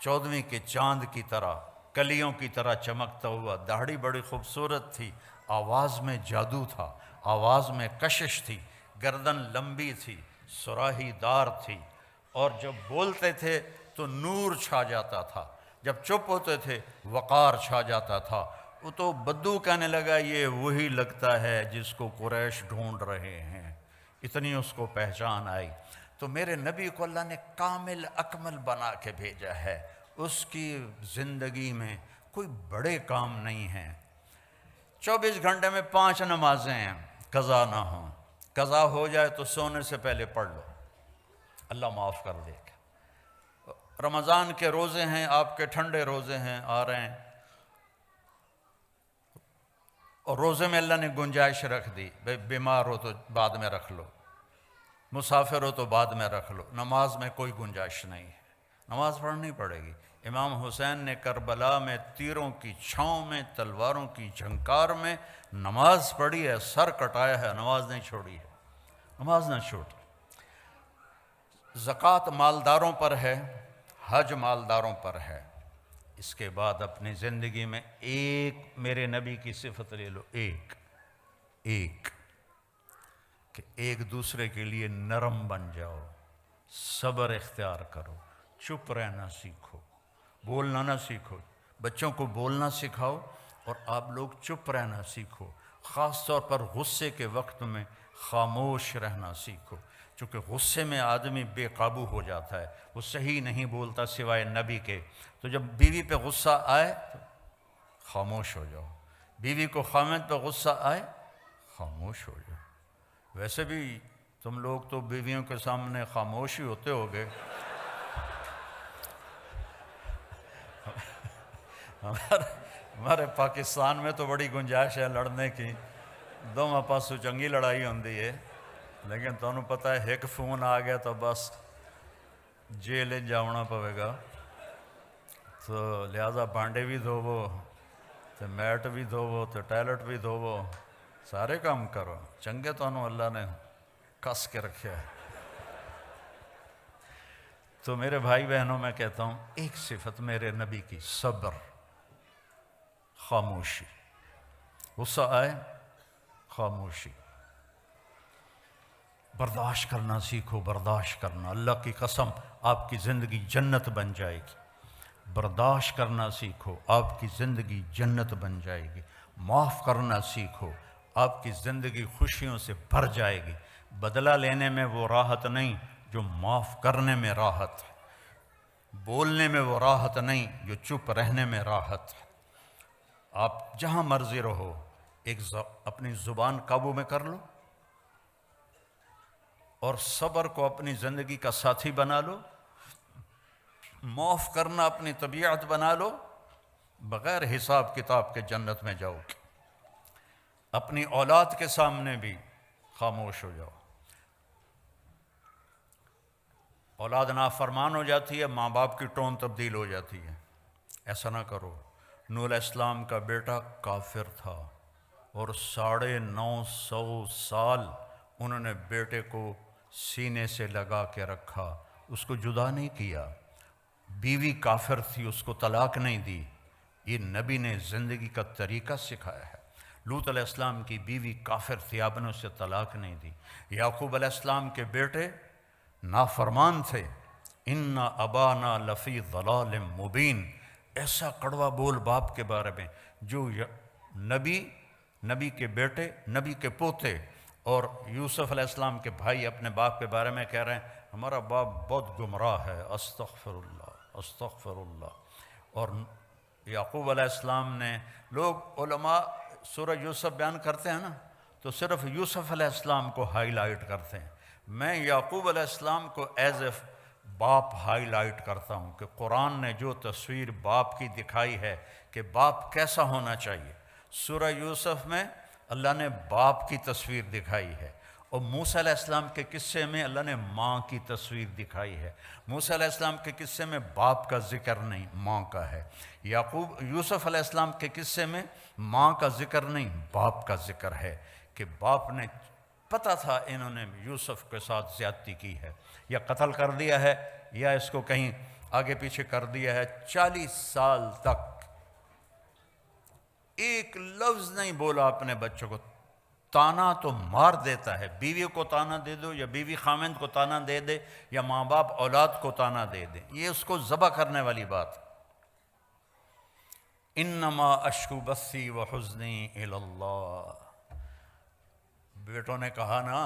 14ویں کے چاند کی طرح, کلیوں کی طرح چمکتا ہوا. داڑھی بڑی خوبصورت تھی, آواز میں جادو تھا, آواز میں کشش تھی, گردن لمبی تھی, سراہی دار تھی, اور جب بولتے تھے تو نور چھا جاتا تھا, جب چپ ہوتے تھے وقار چھا جاتا تھا. وہ تو بدو کہنے لگا یہ وہی لگتا ہے جس کو قریش ڈھونڈ رہے ہیں, اتنی اس کو پہچان آئی. تو میرے نبی کو اللہ نے کامل اکمل بنا کے بھیجا ہے. اس کی زندگی میں کوئی بڑے کام نہیں ہیں. 24 گھنٹے میں 5 نمازیں ہیں, قضا نہ ہوں. قضا ہو جائے تو سونے سے پہلے پڑھ لو, اللہ معاف کر دے گا۔ رمضان کے روزے ہیں، آپ کے ٹھنڈے روزے ہیں آ رہے ہیں، اور روزے میں اللہ نے گنجائش رکھ دی، بیمار ہو تو بعد میں رکھ لو، مسافر ہو تو بعد میں رکھ لو، نماز میں کوئی گنجائش نہیں ہے، نماز پڑھنی پڑے گی۔ امام حسین نے کربلا میں تیروں کی چھاؤں میں، تلواروں کی جھنکار میں نماز پڑھی ہے، سر کٹایا ہے، نماز نہیں چھوڑی ہے، نماز نہ چھوڑی۔ زکوٰۃ مالداروں پر ہے، حج مالداروں پر ہے۔ اس کے بعد اپنی زندگی میں ایک میرے نبی کی صفت لے لو، ایک کہ ایک دوسرے کے لیے نرم بن جاؤ، صبر اختیار کرو، چپ رہنا سیکھو، بولنا نہ سیکھو، بچوں کو بولنا سکھاؤ اور آپ لوگ چپ رہنا سیکھو، خاص طور پر غصے کے وقت میں خاموش رہنا سیکھو، چونکہ غصے میں آدمی بے قابو ہو جاتا ہے، وہ صحیح نہیں بولتا سوائے نبی کے۔ تو جب بیوی پہ غصہ آئے تو خاموش ہو جاؤ، بیوی کو خامد پہ غصہ آئے خاموش ہو جاؤ۔ ویسے بھی تم لوگ تو بیویوں کے سامنے خاموش ہی ہوتے ہوگے، ہمارے پاکستان میں تو بڑی گنجائش ہے لڑنے کی، دونوں پاسوں چنگی لڑائی ہوندی ہے، لیکن تمہیں پتہ ہے ایک فون آ گیا تو بس جیل جانا پوے گا، تو لہذا بانڈے بھی دھوو تو میٹ بھی دھوو تو ٹائلٹ بھی دھوو، سارے کام کرو، چنگے تو اللہ نے کس کے رکھے ہے۔ تو میرے بھائی بہنوں میں کہتا ہوں ایک صفت میرے نبی کی، صبر، خاموشی، غصہ آئے خاموشی، برداشت کرنا سیکھو، برداشت کرنا، اللہ کی قسم آپ کی زندگی جنت بن جائے گی، برداشت کرنا سیکھو، آپ کی زندگی جنت بن جائے گی، معاف کرنا سیکھو، آپ کی زندگی خوشیوں سے بھر جائے گی، بدلہ لینے میں وہ راحت نہیں جو معاف کرنے میں راحت ہے، بولنے میں وہ راحت نہیں جو چپ رہنے میں راحت ہے۔ آپ جہاں مرضی رہو، اپنی زبان قابو میں کر لو اور صبر کو اپنی زندگی کا ساتھی بنا لو، معاف کرنا اپنی طبیعت بنا لو، بغیر حساب کتاب کے جنت میں جاؤ گے۔ اپنی اولاد کے سامنے بھی خاموش ہو جاؤ، اولاد نافرمان ہو جاتی ہے، ماں باپ کی ٹون تبدیل ہو جاتی ہے، ایسا نہ کرو۔ نوح علیہ السلام کا بیٹا کافر تھا اور 950 سال انہوں نے بیٹے کو سینے سے لگا کے رکھا، اس کو جدا نہیں کیا، بیوی کافر تھی اس کو طلاق نہیں دی، یہ نبی نے زندگی کا طریقہ سکھایا ہے۔ لوط علیہ السلام کی بیوی کافر تھی، آپ نے اسے طلاق نہیں دی۔ یعقوب علیہ السلام کے بیٹے نافرمان تھے، ان ابانا لفی ضلال مبین، ایسا کڑوا بول باپ کے بارے میں، جو نبی کے بیٹے، نبی کے پوتے، اور یوسف علیہ السلام کے بھائی اپنے باپ کے بارے میں کہہ رہے ہیں ہمارا باپ بہت گمراہ ہے، استغفر اللہ استغفر اللہ۔ اور یعقوب علیہ السلام نے، لوگ علماء سورہ یوسف بیان کرتے ہیں نا تو صرف یوسف علیہ السلام کو ہائی لائٹ کرتے ہیں، میں یعقوب علیہ السلام کو ایز اے باپ ہائی لائٹ کرتا ہوں کہ قرآن نے جو تصویر باپ کی دکھائی ہے کہ باپ کیسا ہونا چاہیے، سورہ یوسف میں اللہ نے باپ کی تصویر دکھائی ہے، اور موسیٰ علیہ السلام کے قصے میں اللہ نے ماں کی تصویر دکھائی ہے۔ موسیٰ علیہ السلام کے قصے میں باپ کا ذکر نہیں، ماں کا ہے۔ یوسف علیہ السلام کے قصے میں ماں کا ذکر نہیں، باپ کا ذکر ہے، کہ باپ نے پتہ تھا انہوں نے یوسف کے ساتھ زیادتی کی ہے، یا قتل کر دیا ہے یا اس کو کہیں آگے پیچھے کر دیا ہے۔ 40 سال تک ایک لفظ نہیں بولا اپنے بچوں کو، تانا تو مار دیتا ہے، بیوی کو تانا دے دو یا بیوی خامند کو تانا دے دے یا ماں باپ اولاد کو تانا دے دے، یہ اس کو ذبح کرنے والی بات۔ انما اشکو بثی وحزنی الی اللہ، بیٹوں نے کہا نا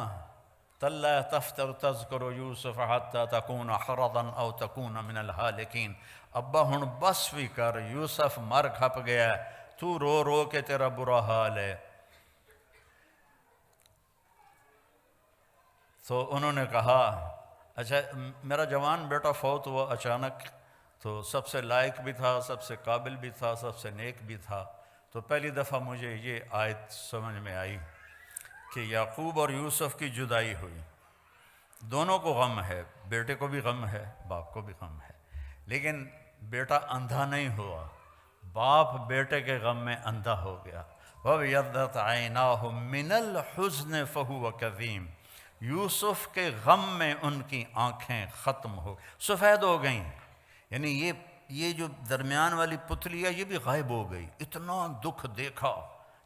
تاللہ تفتر تذکر یوسف حتی تکون حرضا او تکون من الہالکین، ابا ہن بس بھی کر، یوسف مر کھپ گیا ہے، تو رو رو کے تیرا برا حال ہے۔ تو انہوں نے کہا اچھا میرا جوان بیٹا فوت ہوا اچانک، تو سب سے لائق بھی تھا، سب سے قابل بھی تھا، سب سے نیک بھی تھا. تو پہلی دفعہ مجھے یہ آیت سمجھ میں آئی کہ یعقوب اور یوسف کی جدائی ہوئی، دونوں کو غم ہے، بیٹے کو بھی غم ہے، باپ کو بھی غم ہے، لیکن بیٹا اندھا نہیں ہوا، باپ بیٹے کے غم میں اندھا ہو گیا. وَابْيَضَّتْ عَيْنَاهُ مِنَ الْحُزْنِ فَهُوَ كَظِيمٌ. یوسف کے غم میں ان کی آنکھیں ختم ہو سفید ہو گئیں، یعنی یہ جو درمیان والی پتلی ہے یہ بھی غائب ہو گئی. اتنا دکھ دیکھا،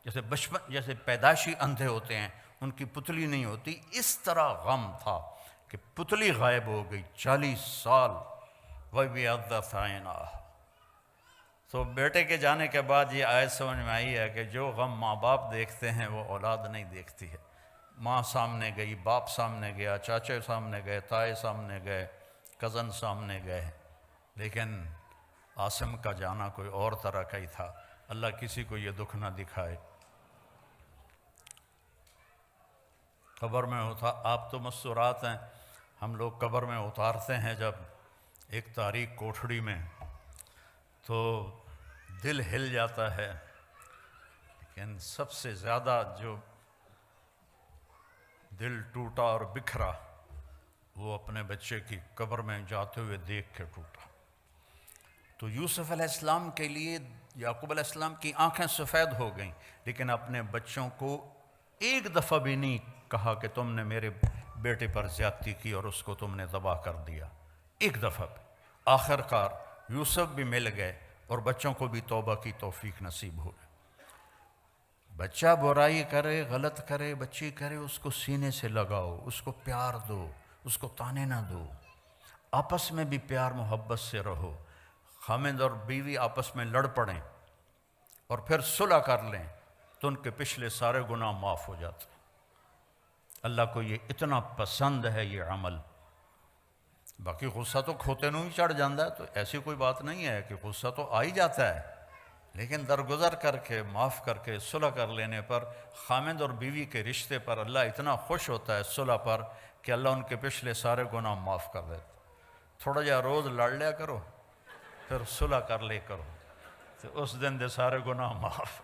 جیسے بچپن جیسے پیدائشی اندھے ہوتے ہیں ان کی پتلی نہیں ہوتی، اس طرح غم تھا کہ پتلی غائب ہو گئی 40 سال. وَابْيَضَّتْ عَيْنَاهُ. تو بیٹے کے جانے کے بعد یہ آیت سمجھ میں آئی ہے کہ جو غم ماں باپ دیکھتے ہیں وہ اولاد نہیں دیکھتی ہے. ماں سامنے گئی، باپ سامنے گیا، چاچے سامنے گئے، تائے سامنے گئے، کزن سامنے گئے، لیکن عاصم کا جانا کوئی اور طرح کا ہی تھا. اللہ کسی کو یہ دکھ نہ دکھائے. قبر میں ہوتا، آپ تو مستورات ہیں، ہم لوگ قبر میں اتارتے ہیں جب ایک تاریک کوٹھڑی میں تو دل ہل جاتا ہے، لیکن سب سے زیادہ جو دل ٹوٹا اور بکھرا وہ اپنے بچے کی قبر میں جاتے ہوئے دیکھ کے ٹوٹا. تو یوسف علیہ السلام کے لیے یعقوب علیہ السلام کی آنکھیں سفید ہو گئیں، لیکن اپنے بچوں کو ایک دفعہ بھی نہیں کہا کہ تم نے میرے بیٹے پر زیادتی کی اور اس کو تم نے ذبح کر دیا، ایک دفعہ بھی. آخر کار یوسف بھی مل گئے اور بچوں کو بھی توبہ کی توفیق نصیب ہو گئی. بچہ برائی کرے، غلط کرے، بچی کرے، اس کو سینے سے لگاؤ، اس کو پیار دو، اس کو تانے نہ دو. آپس میں بھی پیار محبت سے رہو. خامند اور بیوی آپس میں لڑ پڑیں اور پھر صلح کر لیں تو ان کے پچھلے سارے گناہ معاف ہو جاتے ہیں. اللہ کو یہ اتنا پسند ہے یہ عمل. باقی غصہ تو کھوتے نوں ہی چڑھ جاتا ہے، تو ایسی کوئی بات نہیں ہے کہ غصہ تو آ ہی جاتا ہے، لیکن درگزر کر کے، معاف کر کے، صلح کر لینے پر، خامند اور بیوی کے رشتے پر اللہ اتنا خوش ہوتا ہے صلح پر کہ اللہ ان کے پچھلے سارے گناہ معاف کر دیتا. تھوڑا جا روز لڑ لیا کرو، پھر صلح کر لے کرو، تو اس دن دے سارے گناہ معاف.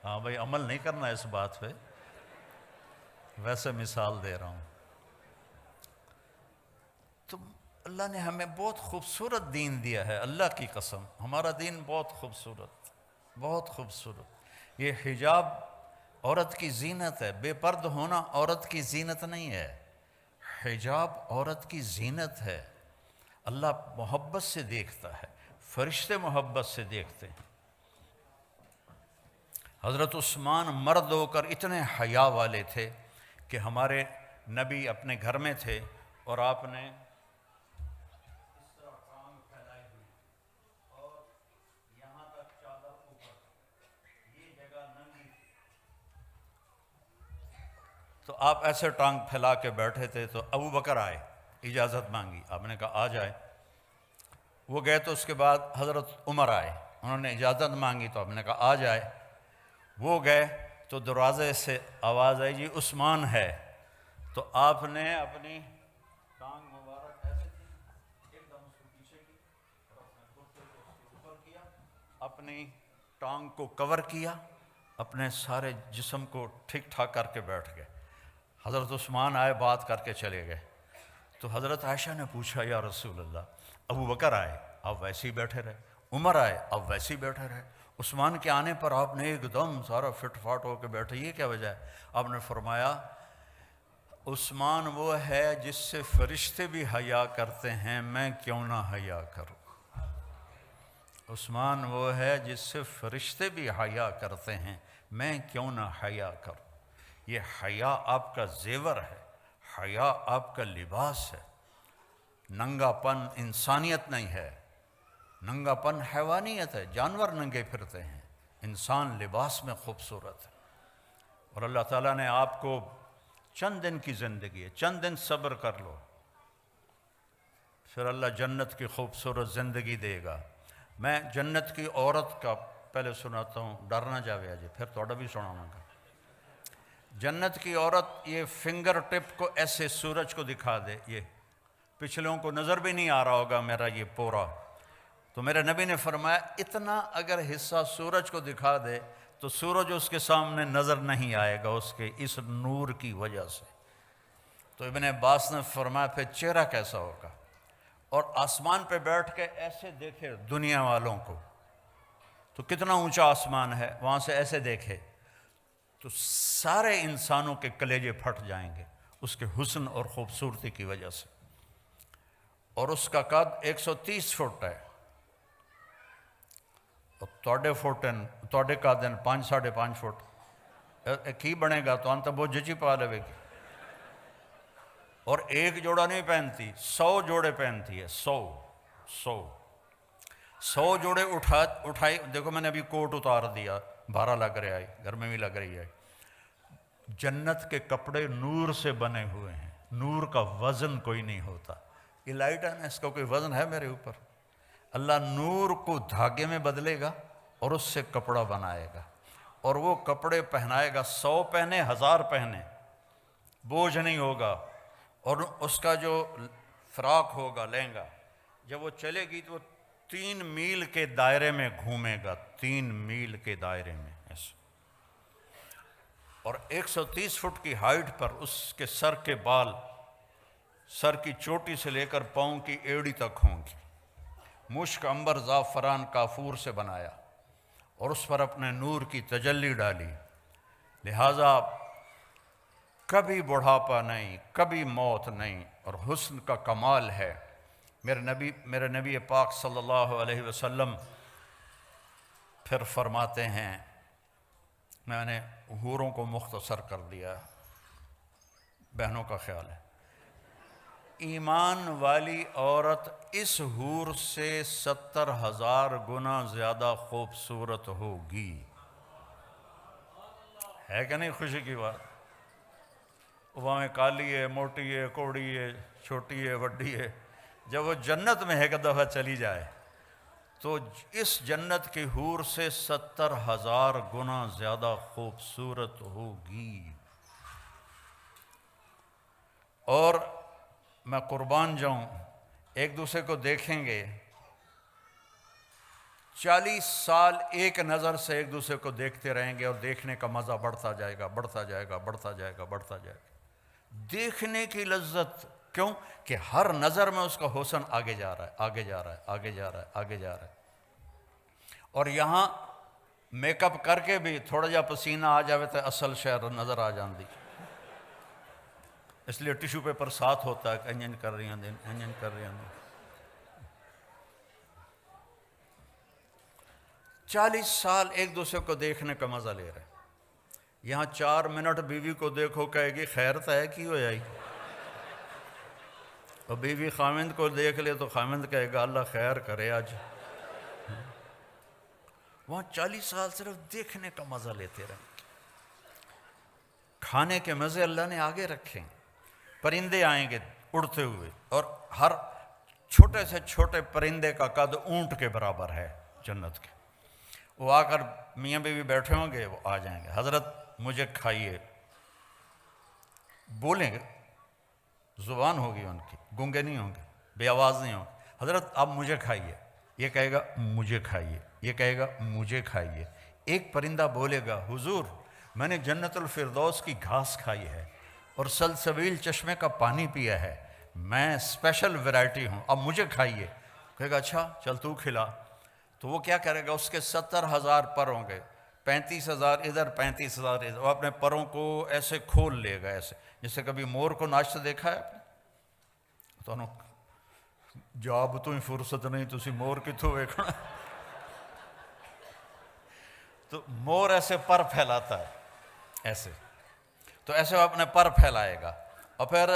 ہاں بھائی، عمل نہیں کرنا اس بات پہ، ویسے مثال دے رہا ہوں. تو اللہ نے ہمیں بہت خوبصورت دین دیا ہے، اللہ کی قسم ہمارا دین بہت خوبصورت، بہت خوبصورت. یہ حجاب عورت کی زینت ہے، بے پرد ہونا عورت کی زینت نہیں ہے، حجاب عورت کی زینت ہے. اللہ محبت سے دیکھتا ہے، فرشتے محبت سے دیکھتے ہیں. حضرت عثمان مرد ہو کر اتنے حیا والے تھے کہ ہمارے نبی اپنے گھر میں تھے اور آپ نے اس طرح ٹانگ پھیلائی ہوئی اور یہاں تک چادر اوپر، یہ جگہ ننگی تھی، تو آپ ایسے ٹانگ پھیلا کے بیٹھے تھے. تو ابو بکر آئے، اجازت مانگی، آپ نے کہا آ جائے. وہ گئے تو اس کے بعد حضرت عمر آئے، انہوں نے اجازت مانگی تو آپ نے کہا آ جائے. وہ گئے تو دروازے سے آواز آئی جی عثمان ہے. تو آپ نے اپنی ٹانگ مبارک ایسے کی، ایک دم اس کو پیچھے کی اور اپنے کرتے کو اس کے اوپر کیا، اپنی ٹانگ کو کور کیا، اپنے سارے جسم کو ٹھیک ٹھاک کر کے بیٹھ گئے. حضرت عثمان آئے، بات کر کے چلے گئے. تو حضرت عائشہ نے پوچھا یا رسول اللہ، ابو بکر آئے آپ ویسے ہی بیٹھے رہے، عمر آئے آپ ویسے ہی بیٹھے رہے، عثمان کے آنے پر آپ نے ایک دم سارا فٹ فاٹ ہو کے بیٹھے، یہ کیا وجہ ہے؟ آپ نے فرمایا عثمان وہ ہے جس سے فرشتے بھی حیا کرتے ہیں، میں کیوں نہ حیا کروں. عثمان وہ ہے جس سے فرشتے بھی حیا کرتے ہیں، میں کیوں نہ حیا کروں. یہ حیا آپ کا زیور ہے، حیا آپ کا لباس ہے. ننگا پن انسانیت نہیں ہے، ننگا پن حیوانیت ہے. جانور ننگے پھرتے ہیں، انسان لباس میں خوبصورت ہے. اور اللہ تعالیٰ نے آپ کو چند دن کی زندگی ہے، چند دن صبر کر لو، پھر اللہ جنت کی خوبصورت زندگی دے گا. میں جنت کی عورت کا پہلے سناتا ہوں، ڈر نہ جاوے جی، پھر توڑا بھی سناواں گا. جنت کی عورت یہ فنگر ٹپ کو ایسے سورج کو دکھا دے، یہ پچھلوں کو نظر بھی نہیں آ رہا ہوگا میرا یہ پورا، تو میرے نبی نے فرمایا اتنا اگر حصہ سورج کو دکھا دے تو سورج اس کے سامنے نظر نہیں آئے گا اس کے اس نور کی وجہ سے۔ تو ابن عباس نے فرمایا پھر چہرہ کیسا ہوگا؟ اور آسمان پہ بیٹھ کے ایسے دیکھے دنیا والوں کو، تو کتنا اونچا آسمان ہے، وہاں سے ایسے دیکھے تو سارے انسانوں کے کلیجے پھٹ جائیں گے اس کے حسن اور خوبصورتی کی وجہ سے۔ اور اس کا قد 130 فٹ ہے، اور توڑے قد 5.5 فٹ کی بنے گا تو انت بہت جچی پا لے گی۔ اور ایک جوڑا نہیں پہنتی، 100 جوڑے پہنتی ہے، 100 جوڑے اٹھائی۔ دیکھو میں نے ابھی کوٹ اتار دیا، بھارا لگ رہا ہے، گھر میں بھی لگ رہی ہے۔ جنت کے کپڑے نور سے بنے ہوئے ہیں، نور کا وزن کوئی نہیں ہوتا۔ یہ لائٹ ہے نا، اس کا کوئی وزن ہے میرے اوپر؟ اللہ نور کو دھاگے میں بدلے گا اور اس سے کپڑا بنائے گا، اور وہ کپڑے پہنائے گا، 100 پہنے 1000 پہنے، بوجھ نہیں ہوگا۔ اور اس کا جو فراق ہوگا لہنگا، جب وہ چلے گی تو وہ 3 میل کے دائرے میں گھومے گا، 3 میل کے دائرے میں ایسے۔ اور 130 فٹ کی ہائٹ پر اس کے سر کے بال، سر کی چوٹی سے لے کر پاؤں کی ایڑی تک ہوں گی، مشک عنبر زعفران کافور سے بنایا، اور اس پر اپنے نور کی تجلی ڈالی، لہٰذا کبھی بڑھاپا نہیں، کبھی موت نہیں، اور حسن کا کمال ہے۔ میرے نبی پاک صلی اللہ علیہ وسلم پھر فرماتے ہیں، میں نے حوروں کو مختصر کر دیا، بہنوں کا خیال ہے، ایمان والی عورت اس حور سے 70,000 گنا زیادہ خوبصورت ہوگی۔ ہے کہ نہیں خوشی کی بات؟ وہاں میں کالی ہے، موٹی ہے، کوڑی ہے، چھوٹی ہے، وڈی ہے، جب وہ جنت میں ایک دفعہ چلی جائے تو اس جنت کی حور سے 70,000 گنا زیادہ خوبصورت ہوگی۔ اور میں قربان جاؤں، ایک دوسرے کو دیکھیں گے، 40 سال ایک نظر سے ایک دوسرے کو دیکھتے رہیں گے، اور دیکھنے کا مزہ بڑھتا جائے گا، بڑھتا جائے گا، بڑھتا جائے گا، بڑھتا جائے گا۔ دیکھنے کی لذت، کیوں کہ ہر نظر میں اس کا حسن آگے جا رہا ہے، آگے جا رہا ہے، آگے جا رہا ہے، آگے جا رہا ہے۔ اور یہاں میک اپ کر کے بھی تھوڑا جا پسینہ آ جاوے تو اصل شہر نظر آ جاندی، اس لیے ٹیشو پیپر ساتھ ہوتا ہے کہ انجن کر رہی ہیں، انجن کر رہی ہیں۔ 40 سال ایک دوسرے کو دیکھنے کا مزہ لے رہے ہیں، یہاں 4 منٹ بیوی کو دیکھو کہے گی خیر تو ہے کی ہو جائے گی، اور بیوی خامند کو دیکھ لے تو خامند کہے گا اللہ خیر کرے آج۔ وہاں 40 سال صرف دیکھنے کا مزہ لیتے رہے، کھانے کے مزے اللہ نے آگے رکھے، پرندے آئیں گے اڑتے ہوئے، اور ہر چھوٹے سے چھوٹے پرندے کا قد اونٹ کے برابر ہے جنت کے، وہ آ کر میاں بیوی بیٹھے ہوں گے، وہ آ جائیں گے، حضرت مجھے کھائیے، بولیں گے، زبان ہوگی ان کی، گونگے نہیں ہوں گے، بے آواز نہیں ہوں گے، حضرت آپ مجھے کھائیے، یہ کہے گا مجھے کھائیے، یہ کہے گا مجھے کھائیے۔ ایک پرندہ بولے گا حضور میں نے جنت الفردوس کی گھاس کھائی ہے اور سلسبیل چشمے کا پانی پیا ہے، میں اسپیشل ویرائٹی ہوں، اب مجھے کھائیے۔ کہے گا اچھا چل تو کھلا، تو وہ کیا کرے گا، اس کے 70,000 پر ہوں گے، 35,000 ادھر، 35,000 ادھر، وہ اپنے پروں کو ایسے کھول لے گا، ایسے جیسے کبھی مور کو ناچتے دیکھا ہے تو جاب تو ہی فرصت نہیں تسی مور کتوں ویکھنا، تو مور ایسے پر پھیلاتا ہے ایسے، تو ایسے وہ اپنے پر پھیلائے گا، اور پھر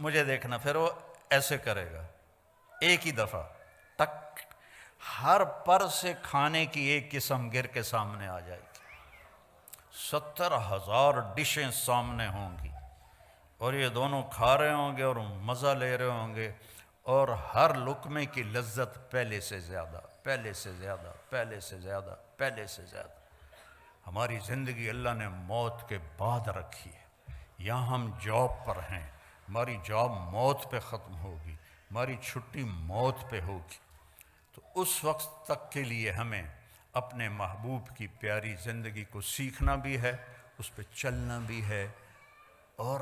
مجھے دیکھنا، پھر وہ ایسے کرے گا ایک ہی دفعہ ٹک، ہر پر سے کھانے کی ایک قسم گر کے سامنے آ جائے گی، 70,000 ڈشیں سامنے ہوں گی، اور یہ دونوں کھا رہے ہوں گے اور مزہ لے رہے ہوں گے، اور ہر لقمے کی لذت پہلے سے زیادہ، پہلے سے زیادہ، پہلے سے زیادہ، پہلے سے زیادہ۔ ہماری زندگی اللہ نے موت کے بعد رکھی ہے. یہاں ہم جاب پر ہیں، ہماری جاب موت پہ ختم ہوگی، ہماری چھٹی موت پہ ہوگی. تو اس وقت تک کے لیے ہمیں اپنے محبوب کی پیاری زندگی کو سیکھنا بھی ہے، اس پہ چلنا بھی ہے، اور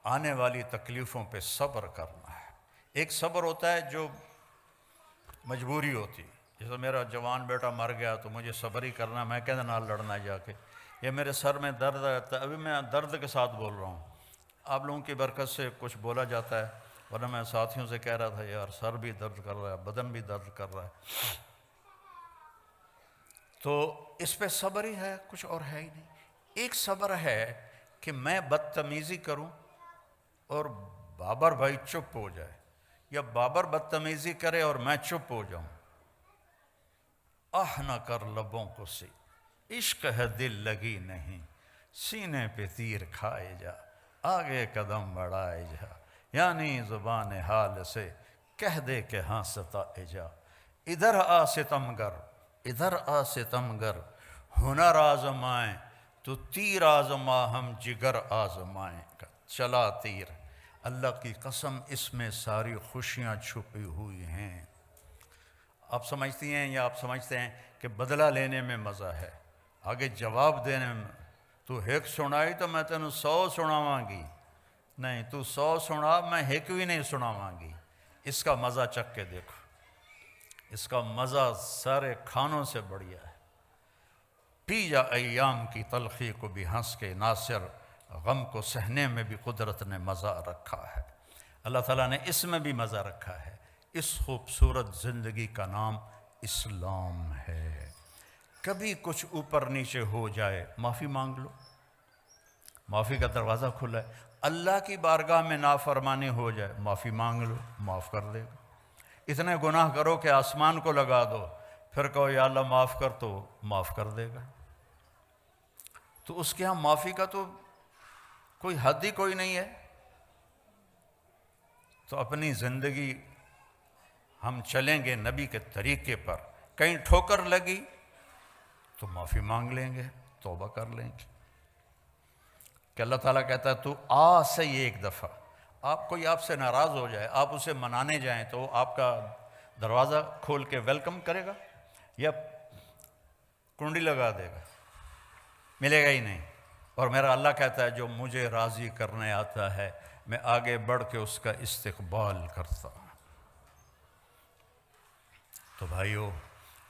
آنے والی تکلیفوں پہ صبر کرنا ہے. ایک صبر ہوتا ہے جو مجبوری ہوتی، جیسے میرا جوان بیٹا مر گیا تو مجھے صبر ہی کرنا، میں کہتے نال لڑنا جا کے. یہ میرے سر میں درد رہتا ہے، ابھی میں درد کے ساتھ بول رہا ہوں، آپ لوگوں کی برکت سے کچھ بولا جاتا ہے، ورنہ میں ساتھیوں سے کہہ رہا تھا یار سر بھی درد کر رہا ہے، بدن بھی درد کر رہا ہے. تو اس پہ صبر ہی ہے، کچھ اور ہے ہی نہیں. ایک صبر ہے کہ میں بدتمیزی کروں اور بابر بھائی چپ ہو جائے، یا بابر بدتمیزی کرے اور میں چپ ہو جاؤں. نہ کر لبوں کو سی، عشق ہے دل لگی نہیں، سینے پہ تیر کھائے جا، آگے قدم بڑھائے جا، یعنی زبان حال سے کہہ دے کہ ہاں ستائے جا. ادھر آ ستمگر، ادھر آ ستمگر، ہنر آزمائیں تو تیر آزما ہم جگر آزمائیں. چلا تیر، اللہ کی قسم اس میں ساری خوشیاں چھپی ہوئی ہیں. آپ سمجھتی ہیں یا آپ سمجھتے ہیں کہ بدلہ لینے میں مزہ ہے، آگے جواب دینے میں؟ تو ایک سنائی تو میں تینوں 100 سناواں گی. نہیں، تو 100 سنا، میں ایک بھی نہیں سناواں گی. اس کا مزہ چکھ کے دیکھو، اس کا مزہ سارے کھانوں سے بڑھیا ہے. پی جا ایام کی تلخی کو بھی ہنس کے، ناصر غم کو سہنے میں بھی قدرت نے مزہ رکھا ہے. اللہ تعالیٰ نے اس میں بھی مزہ رکھا ہے. اس خوبصورت زندگی کا نام اسلام ہے. کبھی کچھ اوپر نیچے ہو جائے، معافی مانگ لو، معافی کا دروازہ کھلا ہے. اللہ کی بارگاہ میں نافرمانی ہو جائے، معافی مانگ لو، معاف کر دے گا. اتنے گناہ کرو کہ آسمان کو لگا دو، پھر کہو یا اللہ معاف کر، تو معاف کر دے گا. تو اس کے ہاں معافی کا تو کوئی حد ہی کوئی نہیں ہے. تو اپنی زندگی ہم چلیں گے نبی کے طریقے پر. کہیں ٹھوکر لگی تو معافی مانگ لیں گے، توبہ کر لیں گے. کہ اللہ تعالیٰ کہتا ہے تو صحیح ایک دفعہ. کوئی آپ سے ناراض ہو جائے، آپ اسے منانے جائیں، تو آپ کا دروازہ کھول کے ویلکم کرے گا یا کنڈی لگا دے گا؟ ملے گا ہی نہیں. اور میرا اللہ کہتا ہے جو مجھے راضی کرنے آتا ہے میں آگے بڑھ کے اس کا استقبال کرتا ہوں. تو بھائیو،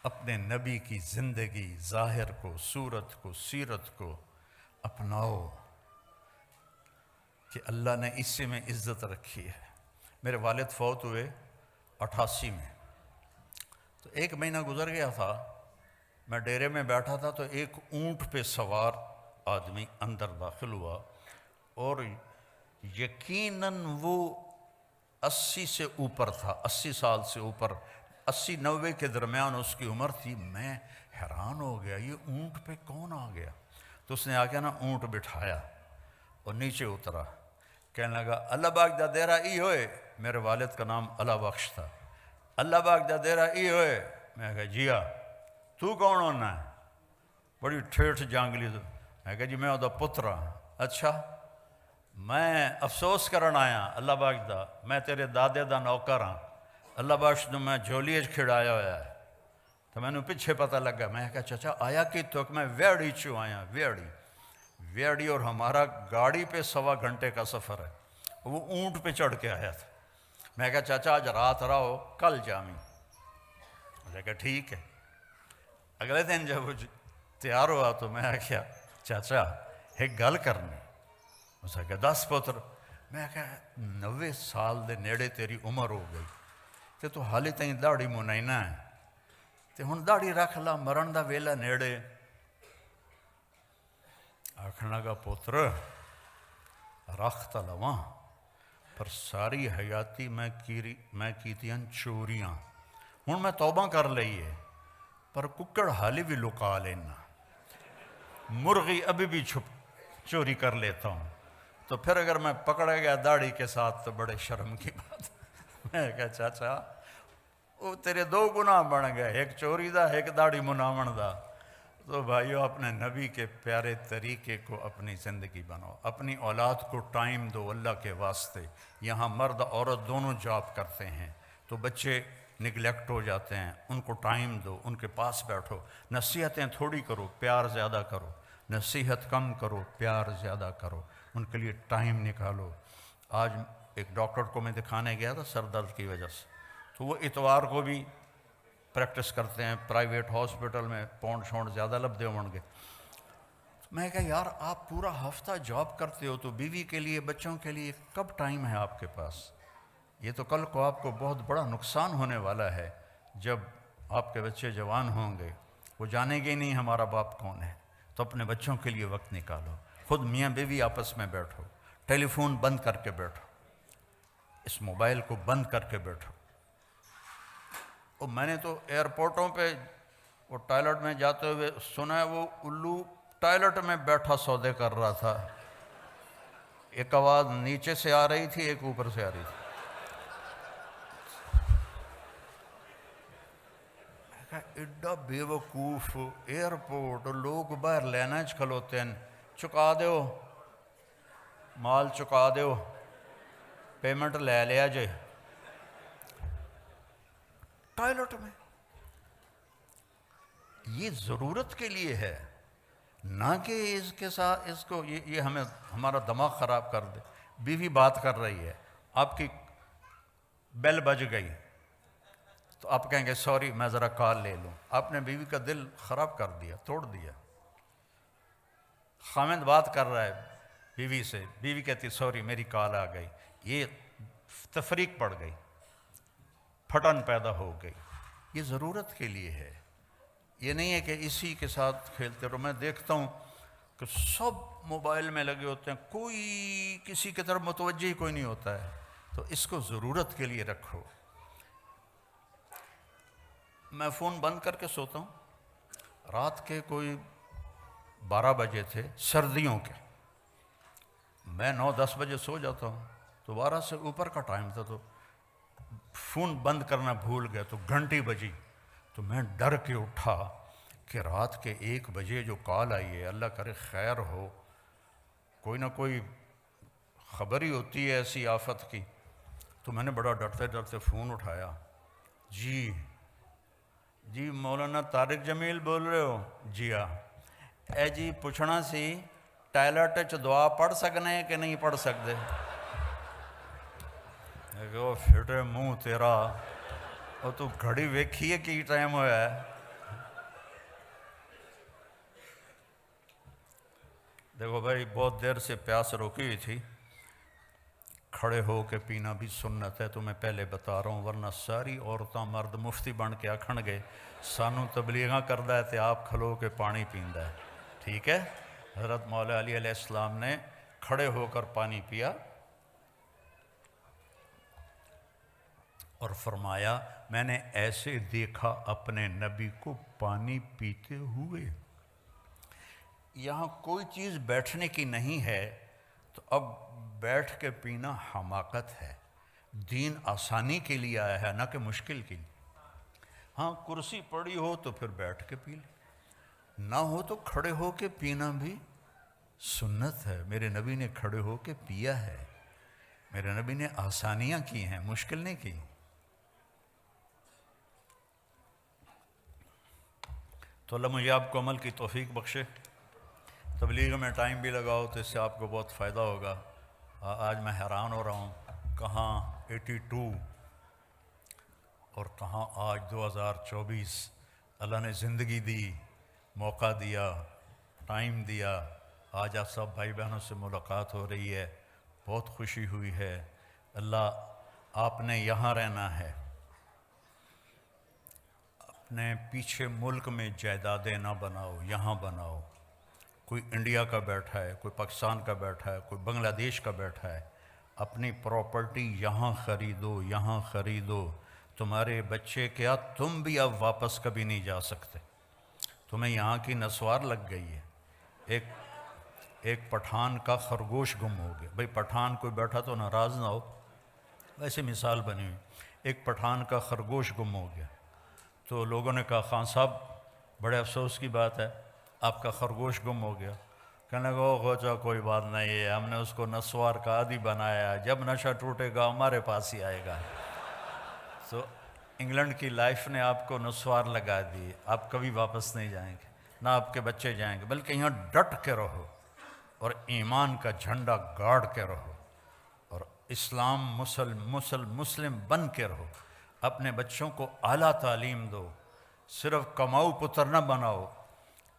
اپنے نبی کی زندگی، ظاہر کو، صورت کو، سیرت کو اپناؤ کہ اللہ نے اسی میں عزت رکھی ہے. میرے والد فوت ہوئے 88 میں. تو 1 مہینہ گزر گیا تھا، میں ڈیرے میں بیٹھا تھا تو ایک اونٹ پہ سوار آدمی اندر داخل ہوا، اور یقیناً وہ 80 سے اوپر تھا، 80 سال سے اوپر، 80-90 کے درمیان اس کی عمر تھی. میں حیران ہو گیا، یہ اونٹ پہ کون آ گیا؟ تو اس نے آ کے نا اونٹ بٹھایا اور نیچے اترا. کہنے لگا اللہ باغ دا دیرا ای ہوئے. میرے والد کا نام اللہ بخش تھا. اللہ باغ دا دیرا ای ہوئے. میں کہا جی ہاں. تو کون ہونا ہے؟ بڑی ٹھیٹھ جانگلی. میں کہا جی میں وہ پتر ہاں. اچھا، میں افسوس کرن آیا اللہ باغ دا، میں تیرے دادے دا نوکر ہاں. اللہ بخش نے میں جھولی کھڑایا ہوا ہے. تو میں نے پیچھے پتہ لگا. میں کہا چچا آیا کی تو؟ میں ویڑی چوں آیا. ویڑی اور ہمارا گاڑی پہ 1.25 گھنٹے کا سفر ہے، وہ اونٹ پہ چڑھ کے آیا تھا. میں کہا چچا آج رات رہو، کل جامی. میں کہا ٹھیک ہے. اگلے دن جب وہ تیار ہوا تو میں کہا چچا ایک گل کرنی. اس نے کہا 10 پتر. میں کہا 90 سال دے نیڑے تیری عمر ہو گئی تے تو حالی تائیں داڑھی منائنا ہے، تے ہن داڑھی رکھ لا، مرن دا ویلا نیڑے. آکھن لگا پتر رکھ تا لواں، پر ساری حیاتی میں کیتیاں چوریاں. ہن میں توبہ کر لئی ہے، پر ککڑ حالی بھی لکا لینا، مرغی ابھی بھی چوری کر لیتا ہوں. تو پھر اگر میں پکڑا گیا داڑھی کے ساتھ تو بڑے شرم کی بات. میں کہا چاچا وہ تیرے 2 گناہ بن گئے، ایک چوری دا، ایک داڑھی مناون دا. تو بھائیو اپنے نبی کے پیارے طریقے کو اپنی زندگی بناؤ، اپنی اولاد کو ٹائم دو اللہ کے واسطے۔ یہاں مرد عورت دونوں جاب کرتے ہیں تو بچے نگلیکٹ ہو جاتے ہیں، ان کو ٹائم دو، ان کے پاس بیٹھو، نصیحتیں تھوڑی کرو، پیار زیادہ کرو، نصیحت کم کرو، پیار زیادہ کرو، ان کے لیے ٹائم نکالو۔ آج ایک ڈاکٹر کو میں دکھانے گیا تھا سر درد کی وجہ سے، تو وہ اتوار کو بھی پریکٹس کرتے ہیں پرائیویٹ ہاسپٹل میں، پونڈ شونڈ زیادہ لبدے ہوں گے۔ میں کہا یار آپ پورا ہفتہ جاب کرتے ہو تو بیوی کے لیے بچوں کے لیے کب ٹائم ہے آپ کے پاس؟ یہ تو کل کو آپ کو بہت بڑا نقصان ہونے والا ہے۔ جب آپ کے بچے جوان ہوں گے وہ جانیں گے نہیں ہمارا باپ کون ہے، تو اپنے بچوں کے لیے وقت نکالو، خود میاں بیوی آپس میں بیٹھو، ٹیلی فون بند کر کے بیٹھو، اس موبائل کو بند کر کے بیٹھو۔ اور میں نے تو ایئرپورٹوں پہ وہ ٹوائلٹ میں جاتے ہوئے سنا ہے وہ الو ٹوائلٹ میں بیٹھا سودے کر رہا تھا، ایک آواز نیچے سے آ رہی تھی ایک اوپر سے آ رہی تھی۔ ایڈا بے وقوف، ایئرپورٹ لوگ باہر لینا کھلوتے ہیں، چکا دیو مال، چکا دیو پیمنٹ لے لیا جے، ٹوائلٹ میں۔ یہ ضرورت کے لیے ہے، نہ کہ اس کے ساتھ اس کو یہ ہمیں ہمارا دماغ خراب کر دے۔ بیوی بات کر رہی ہے، آپ کی بیل بج گئی تو آپ کہیں گے سوری میں ذرا کال لے لوں، آپ نے بیوی کا دل خراب کر دیا، توڑ دیا۔ خاوند بات کر رہا ہے بیوی سے، بیوی کہتی سوری میری کال آ گئی، یہ تفریق پڑ گئی، پھٹن پیدا ہو گئی۔ یہ ضرورت کے لیے ہے، یہ نہیں ہے کہ اسی کے ساتھ کھیلتے رہو۔ میں دیکھتا ہوں کہ سب موبائل میں لگے ہوتے ہیں، کوئی کسی کی طرف متوجہ ہی کوئی نہیں ہوتا ہے، تو اس کو ضرورت کے لیے رکھو۔ میں فون بند کر کے سوتا ہوں، رات کے کوئی 12 بجے تھے سردیوں کے، میں 9-10 بجے سو جاتا ہوں، تو 12 سے اوپر کا ٹائم تھا، تو فون بند کرنا بھول گیا تو گھنٹی بجی، تو میں ڈر کے اٹھا کہ رات کے 1 بجے جو کال آئی ہے اللہ کرے خیر ہو، کوئی نہ کوئی خبر ہی ہوتی ہے ایسی آفت کی۔ تو میں نے بڑا ڈرتے ڈرتے فون اٹھایا، جی مولانا طارق جمیل بول رہے ہو؟ جی ہاں۔ اے جی پوچھنا سی ٹائلٹ چ دعا پڑھ سکنے کہ نہیں پڑھ سکتے؟ وہ پھٹے منہ تیرا، اور تو گھڑی ویکھی ہے کی ٹائم ہوا ہے؟ دیکھو بھائی بہت دیر سے پیاس روکی ہوئی تھی، کھڑے ہو کے پینا بھی سنت ہے، تو میں پہلے بتا رہا ہوں، ورنہ ساری عورتاں مرد مفتی بن کے آکھن گے سانو تبلیغاں کردہ ہے تے آپ کھلو کے پانی پیندہ ہے۔ ٹھیک ہے؟ حضرت مولا علی علیہ السلام نے کھڑے ہو کر پانی پیا اور فرمایا میں نے ایسے دیکھا اپنے نبی کو پانی پیتے ہوئے۔ یہاں کوئی چیز بیٹھنے کی نہیں ہے تو اب بیٹھ کے پینا حماقت ہے، دین آسانی کے لیے آیا ہے نہ کہ مشکل کے لیے۔ ہاں کرسی پڑی ہو تو پھر بیٹھ کے پی لے، نہ ہو تو کھڑے ہو کے پینا بھی سنت ہے۔ میرے نبی نے کھڑے ہو کے پیا ہے، میرے نبی نے آسانیاں کی ہیں، مشکل نہیں کی۔ تو اللہ مجھے آپ کو عمل کی توفیق بخشے، تبلیغ میں ٹائم بھی لگاؤ تو اس سے آپ کو بہت فائدہ ہوگا۔ آج میں حیران ہو رہا ہوں، کہاں 82 اور کہاں آج 2024۔ اللہ نے زندگی دی، موقع دیا، ٹائم دیا، آج آپ سب بھائی بہنوں سے ملاقات ہو رہی ہے، بہت خوشی ہوئی ہے۔ اللہ آپ نے یہاں رہنا ہے، اپنے پیچھے ملک میں جائیدادیں نہ بناؤ، یہاں بناؤ۔ کوئی انڈیا کا بیٹھا ہے، کوئی پاکستان کا بیٹھا ہے، کوئی بنگلہ دیش کا بیٹھا ہے، اپنی پراپرٹی یہاں خریدو، یہاں خریدو۔ تمہارے بچے کیا تم بھی اب واپس کبھی نہیں جا سکتے، تمہیں یہاں کی نسوار لگ گئی ہے۔ ایک پٹھان کا خرگوش گم ہو گیا، بھئی پٹھان کوئی بیٹھا تو ناراض نہ ہو، ویسے مثال بنی ہوئی، ایک پٹھان کا خرگوش گم ہو گیا، تو لوگوں نے کہا خان صاحب بڑے افسوس کی بات ہے، آپ کا خرگوش گم ہو گیا، کہنے لگا او خواجہ کوئی بات نہیں ہے، ہم نے اس کو نسوار کا عادی بنایا، جب نشہ ٹوٹے گا ہمارے پاس ہی آئے گا۔ تو انگلینڈ کی لائف نے آپ کو نسوار لگا دی، آپ کبھی واپس نہیں جائیں گے، نہ آپ کے بچے جائیں گے، بلکہ یہاں ڈٹ کے رہو اور ایمان کا جھنڈا گاڑ کے رہو اور اسلام مسلم بن کے رہو، اپنے بچوں کو اعلیٰ تعلیم دو، صرف کماؤ پتر نہ بناؤ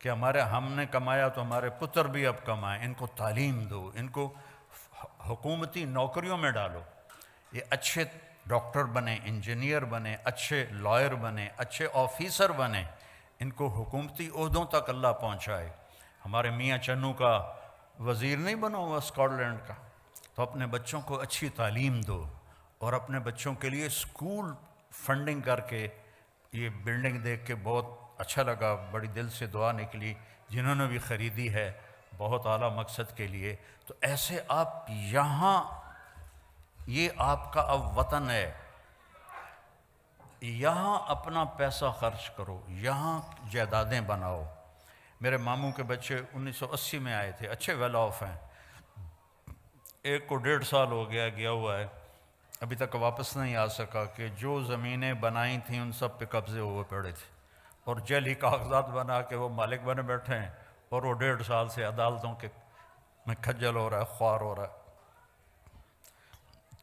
کہ ہم نے کمایا تو ہمارے پتر بھی اب کمائیں، ان کو تعلیم دو، ان کو حکومتی نوکریوں میں ڈالو، یہ اچھے ڈاکٹر بنیں، انجینئر بنیں، اچھے لائر بنیں، اچھے آفیسر بنیں، ان کو حکومتی عہدوں تک اللہ پہنچائے۔ ہمارے میاں چنو کا وزیر نہیں بنا ہوا اسکاٹ لینڈ کا، تو اپنے بچوں کو اچھی تعلیم دو اور اپنے بچوں کے لیے اسکول فنڈنگ کر کے، یہ بلڈنگ دیکھ کے بہت اچھا لگا، بڑی دل سے دعا نکلی، جنہوں نے بھی خریدی ہے بہت اعلیٰ مقصد کے لیے۔ تو ایسے آپ یہاں، یہ آپ کا اب وطن ہے، یہاں اپنا پیسہ خرچ کرو، یہاں جائیدادیں بناؤ۔ میرے ماموں کے بچے 1980 میں آئے تھے، اچھے ویل آف ہیں، ایک کو 1.5 سال ہو گیا ہوا ہے، ابھی تک واپس نہیں آ سکا کہ جو زمینیں بنائی تھیں ان سب پہ قبضے ہوئے پڑے تھے اور جعلی کاغذات بنا کے وہ مالک بنے بیٹھے ہیں، اور وہ 1.5 سال سے عدالتوں کے میں کھجل ہو رہا ہے، خوار ہو رہا ہے۔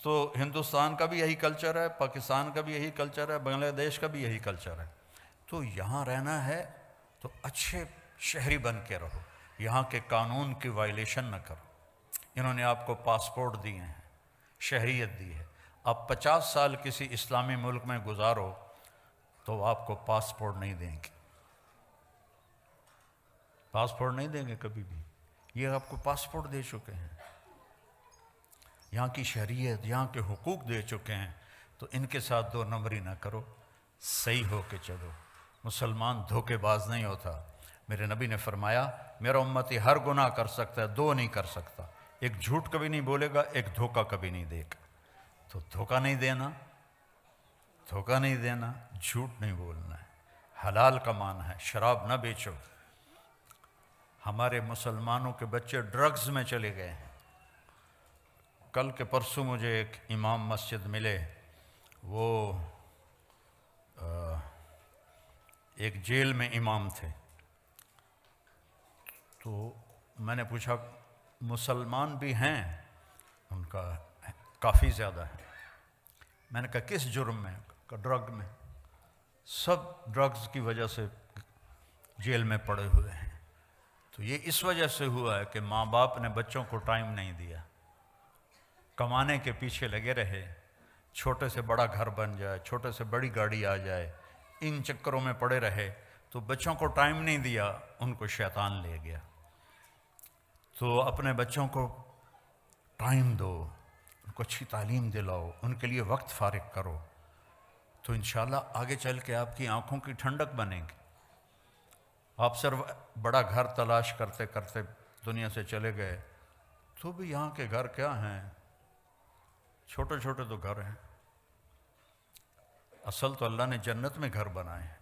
تو ہندوستان کا بھی یہی کلچر ہے، پاکستان کا بھی یہی کلچر ہے، بنگلہ دیش کا بھی یہی کلچر ہے۔ تو یہاں رہنا ہے تو اچھے شہری بن کے رہو، یہاں کے قانون کی وائلیشن نہ کرو۔ انہوں نے آپ کو پاسپورٹ دیے ہیں، شہریت دی ہے، آپ 50 سال کسی اسلامی ملک میں گزارو تو وہ آپ کو پاسپورٹ نہیں دیں گے، پاسپورٹ نہیں دیں گے کبھی بھی، یہ آپ کو پاسپورٹ دے چکے ہیں، یہاں کی شہریت، یہاں کے حقوق دے چکے ہیں، تو ان کے ساتھ 2 نمبری نہ کرو، صحیح ہو کے چلو۔ مسلمان دھوکے باز نہیں ہوتا، میرے نبی نے فرمایا میرا امتی ہر گناہ کر سکتا ہے، 2 نہیں کر سکتا، ایک جھوٹ کبھی نہیں بولے گا، ایک دھوکہ کبھی نہیں دے گا۔ تو دھوکہ نہیں دینا، دھوکہ نہیں دینا، جھوٹ نہیں بولنا ہے، حلال کمانا ہے، شراب نہ بیچو۔ ہمارے مسلمانوں کے بچے ڈرگز میں چلے گئے ہیں۔ کل کے پرسوں مجھے ایک امام مسجد ملے، وہ ایک جیل میں امام تھے، تو میں نے پوچھا مسلمان بھی ہیں؟ ان کا کافی زیادہ ہے۔ میں نے کہا کس جرم میں؟ ڈرگ میں، سب ڈرگز کی وجہ سے جیل میں پڑے ہوئے ہیں۔ تو یہ اس وجہ سے ہوا ہے کہ ماں باپ نے بچوں کو ٹائم نہیں دیا، کمانے کے پیچھے لگے رہے، چھوٹے سے بڑا گھر بن جائے، چھوٹے سے بڑی گاڑی آ جائے، ان چکروں میں پڑے رہے، تو بچوں کو ٹائم نہیں دیا، ان کو شیطان لے گیا۔ تو اپنے بچوں کو ٹائم دو، ان کو اچھی تعلیم دلاؤ، ان کے لیے وقت فارغ کرو، تو انشاءاللہ آگے چل کے آپ کی آنکھوں کی ٹھنڈک بنے گی۔ آپ صرف بڑا گھر تلاش کرتے کرتے دنیا سے چلے گئے تو بھی یہاں کے گھر کیا ہیں، چھوٹے چھوٹے تو گھر ہیں، اصل تو اللہ نے جنت میں گھر بنائے ہیں۔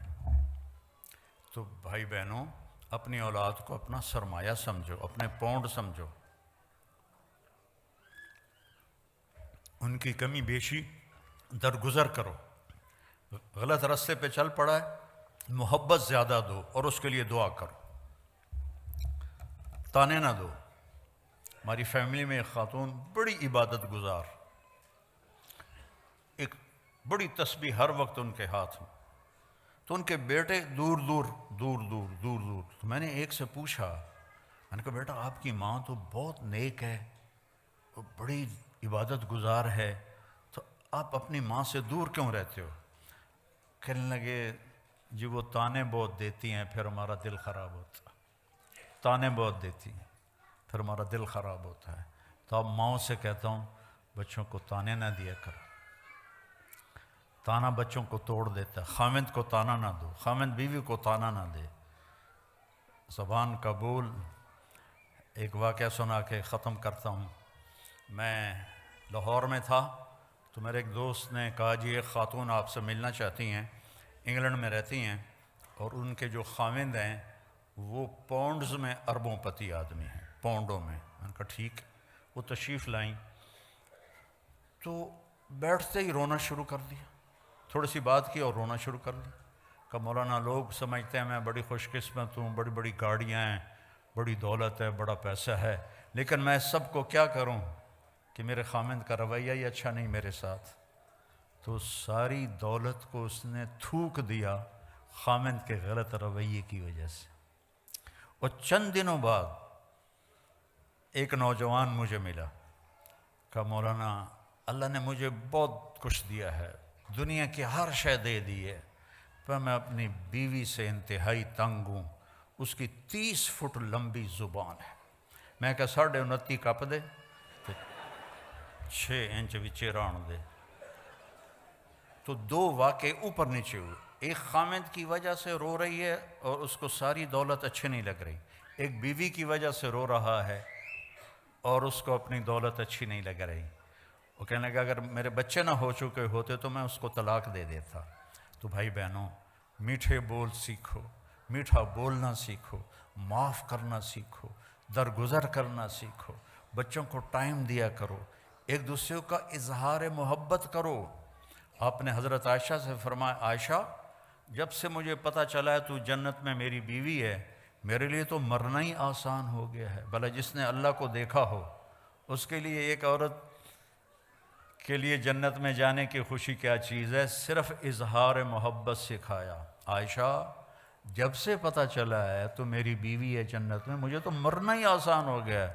تو بھائی بہنوں، اپنی اولاد کو اپنا سرمایہ سمجھو، اپنے پونڈ سمجھو، ان کی کمی بیشی درگزر کرو۔ غلط راستے پہ چل پڑا ہے، محبت زیادہ دو اور اس کے لیے دعا کرو، تانے نہ دو۔ ہماری فیملی میں ایک خاتون بڑی عبادت گزار، ایک بڑی تسبیح ہر وقت ان کے ہاتھ میں، تو ان کے بیٹے دور دور دور دور دور دور۔ تو میں نے ایک سے پوچھا، میں نے کہا بیٹا آپ کی ماں تو بہت نیک ہے، وہ بڑی عبادت گزار ہے، تو آپ اپنی ماں سے دور کیوں رہتے ہو؟ کہنے لگے جی وہ تانے بہت دیتی ہیں، پھر ہمارا دل خراب ہوتا ہے، تانے بہت دیتی ہیں پھر ہمارا دل خراب ہوتا ہے۔ تو اب ماؤں سے کہتا ہوں بچوں کو تانے نہ دیا کرو، تانا بچوں کو توڑ دیتا ہے، خامند کو تانا نہ دو، خامند بیوی کو تانا نہ دے۔ زبان قبول۔ ایک واقعہ سنا کے ختم کرتا ہوں۔ میں لاہور میں تھا تو میرے ایک دوست نے کہا جی ایک خاتون آپ سے ملنا چاہتی ہیں، انگلینڈ میں رہتی ہیں، اور ان کے جو خامند ہیں وہ پاؤنڈز میں اربوں پتی آدمی ہیں، پاؤنڈوں میں۔ میں نے کہا ٹھیک ہے۔ وہ تشریف لائیں تو بیٹھتے ہی رونا شروع کر دیا، تھوڑی سی بات کی اور رونا شروع کر دیا۔ کہ مولانا لوگ سمجھتے ہیں میں بڑی خوش قسمت ہوں، بڑی بڑی گاڑیاں ہیں، بڑی دولت ہے، بڑا پیسہ ہے، لیکن میں سب کو کیا کروں کہ میرے خامند کا رویہ ہی اچھا نہیں میرے ساتھ۔ تو ساری دولت کو اس نے تھوک دیا خامند کے غلط رویے کی وجہ سے۔ اور چند دنوں بعد ایک نوجوان مجھے ملا، کہ مولانا اللہ نے مجھے بہت کچھ دیا ہے، دنیا کی ہر شے دے دی ہے، پر میں اپنی بیوی سے انتہائی تنگ ہوں، اس کی 30 فٹ لمبی زبان ہے۔ میں کہا 29.5 کپ دے، 6 انچ وچے ران دے۔ تو 2 واقعے اوپر نیچے ہوئے، ایک خامند کی وجہ سے رو رہی ہے اور اس کو ساری دولت اچھی نہیں لگ رہی، ایک بیوی کی وجہ سے رو رہا ہے اور اس کو اپنی دولت اچھی نہیں لگ رہی۔ وہ کہنے لگا اگر میرے بچے نہ ہو چکے ہوتے تو میں اس کو طلاق دے دیتا۔ تو بھائی بہنوں، میٹھے بول سیکھو، میٹھا بولنا سیکھو، معاف کرنا سیکھو، درگزر کرنا سیکھو، بچوں کو ٹائم دیا کرو، ایک دوسرے کا اظہار محبت کرو۔ آپ نے حضرت عائشہ سے فرمایا عائشہ جب سے مجھے پتہ چلا ہے تو جنت میں میری بیوی ہے، میرے لیے تو مرنا ہی آسان ہو گیا ہے۔ بھلا جس نے اللہ کو دیکھا ہو اس کے لیے ایک عورت کے لیے جنت میں جانے کی خوشی کیا چیز ہے، صرف اظہار محبت سکھایا۔ عائشہ جب سے پتہ چلا ہے تو میری بیوی ہے جنت میں، مجھے تو مرنا ہی آسان ہو گیا ہے۔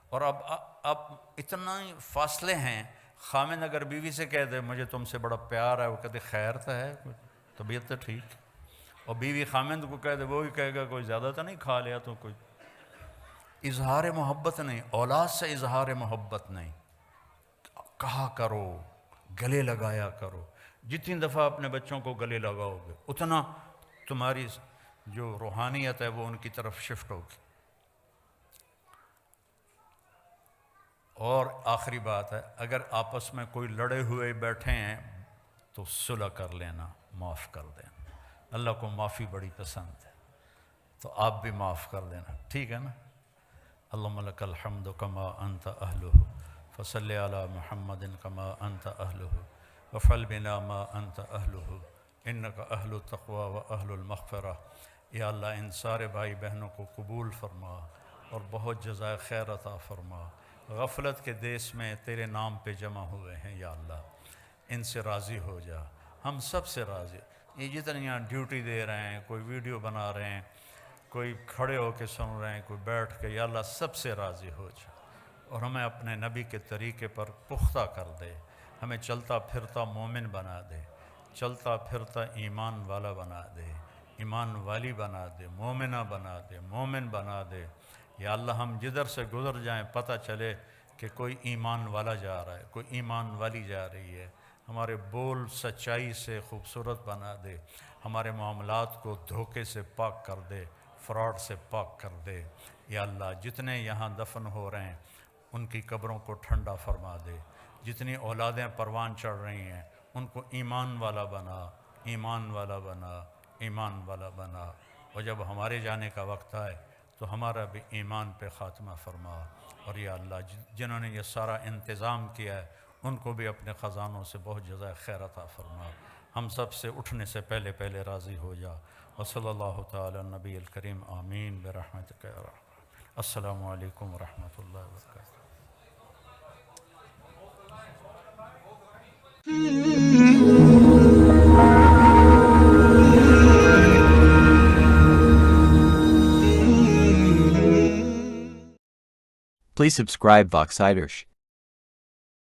اور اب اتنا ہی فاصلے ہیں، خامند اگر بیوی سے کہہ دے مجھے تم سے بڑا پیار ہے، وہ کہتے خیر تو ہے، طبیعت تو ٹھیک، اور بیوی خامند کو کہہ دے وہ بھی کہے گا کوئی زیادہ تو نہیں کھا لیا تو کوئی۔ اظہار محبت نہیں، اولاد سے اظہار محبت نہیں، کہا کرو، گلے لگایا کرو۔ جتنی دفعہ اپنے بچوں کو گلے لگاؤ گے اتنا تمہاری جو روحانیت ہے وہ ان کی طرف شفٹ ہوگی۔ اور آخری بات ہے، اگر آپس میں کوئی لڑے ہوئے بیٹھے ہیں تو صلح کر لینا، معاف کر دینا۔ اللہ کو معافی بڑی پسند ہے، تو آپ بھی معاف کر دینا، ٹھیک ہے نا؟ اللہم لک الحمد کما انت اہلہ فصلی علی محمد کما انت اہلہ وفعل بنا ما انت اہلہ انک اہل التقوی و اہل المغفرہ۔ یا اللہ ان سارے بھائی بہنوں کو قبول فرما اور بہت جزائے خیر عطا فرما۔ غفلت کے دیس میں تیرے نام پہ جمع ہوئے ہیں یا اللہ، ان سے راضی ہو جا، ہم سب سے راضی۔ یہ جتنے یہاں ڈیوٹی دے رہے ہیں، کوئی ویڈیو بنا رہے ہیں، کوئی کھڑے ہو کے سن رہے ہیں، کوئی بیٹھ کے، یا اللہ سب سے راضی ہو جا اور ہمیں اپنے نبی کے طریقے پر پختہ کر دے، ہمیں چلتا پھرتا مومن بنا دے، چلتا پھرتا ایمان والا بنا دے، ایمان والی بنا دے، مومنہ بنا دے، مومن بنا دے۔ یا اللہ ہم جدھر سے گزر جائیں پتہ چلے کہ کوئی ایمان والا جا رہا ہے، کوئی ایمان والی جا رہی ہے۔ ہمارے بول سچائی سے خوبصورت بنا دے، ہمارے معاملات کو دھوکے سے پاک کر دے، فراڈ سے پاک کر دے۔ یا اللہ جتنے یہاں دفن ہو رہے ہیں ان کی قبروں کو ٹھنڈا فرما دے، جتنی اولادیں پروان چڑھ رہی ہیں ان کو ایمان والا بنا، ایمان والا بنا، ایمان والا بنا۔ اور جب ہمارے جانے کا وقت آئے تو ہمارا بھی ایمان پہ خاتمہ فرما۔ اور یا اللہ جنہوں نے یہ سارا انتظام کیا ہے ان کو بھی اپنے خزانوں سے بہت جزائے خیر عطا فرما۔ ہم سب سے اٹھنے سے پہلے پہلے راضی ہو جا۔ وصلی اللہ تعالی نبی الکریم آمین برحمتک یا رحمۃ۔ السلام علیکم ورحمۃ اللہ وبرکاتہ۔ Please subscribe Voxiders.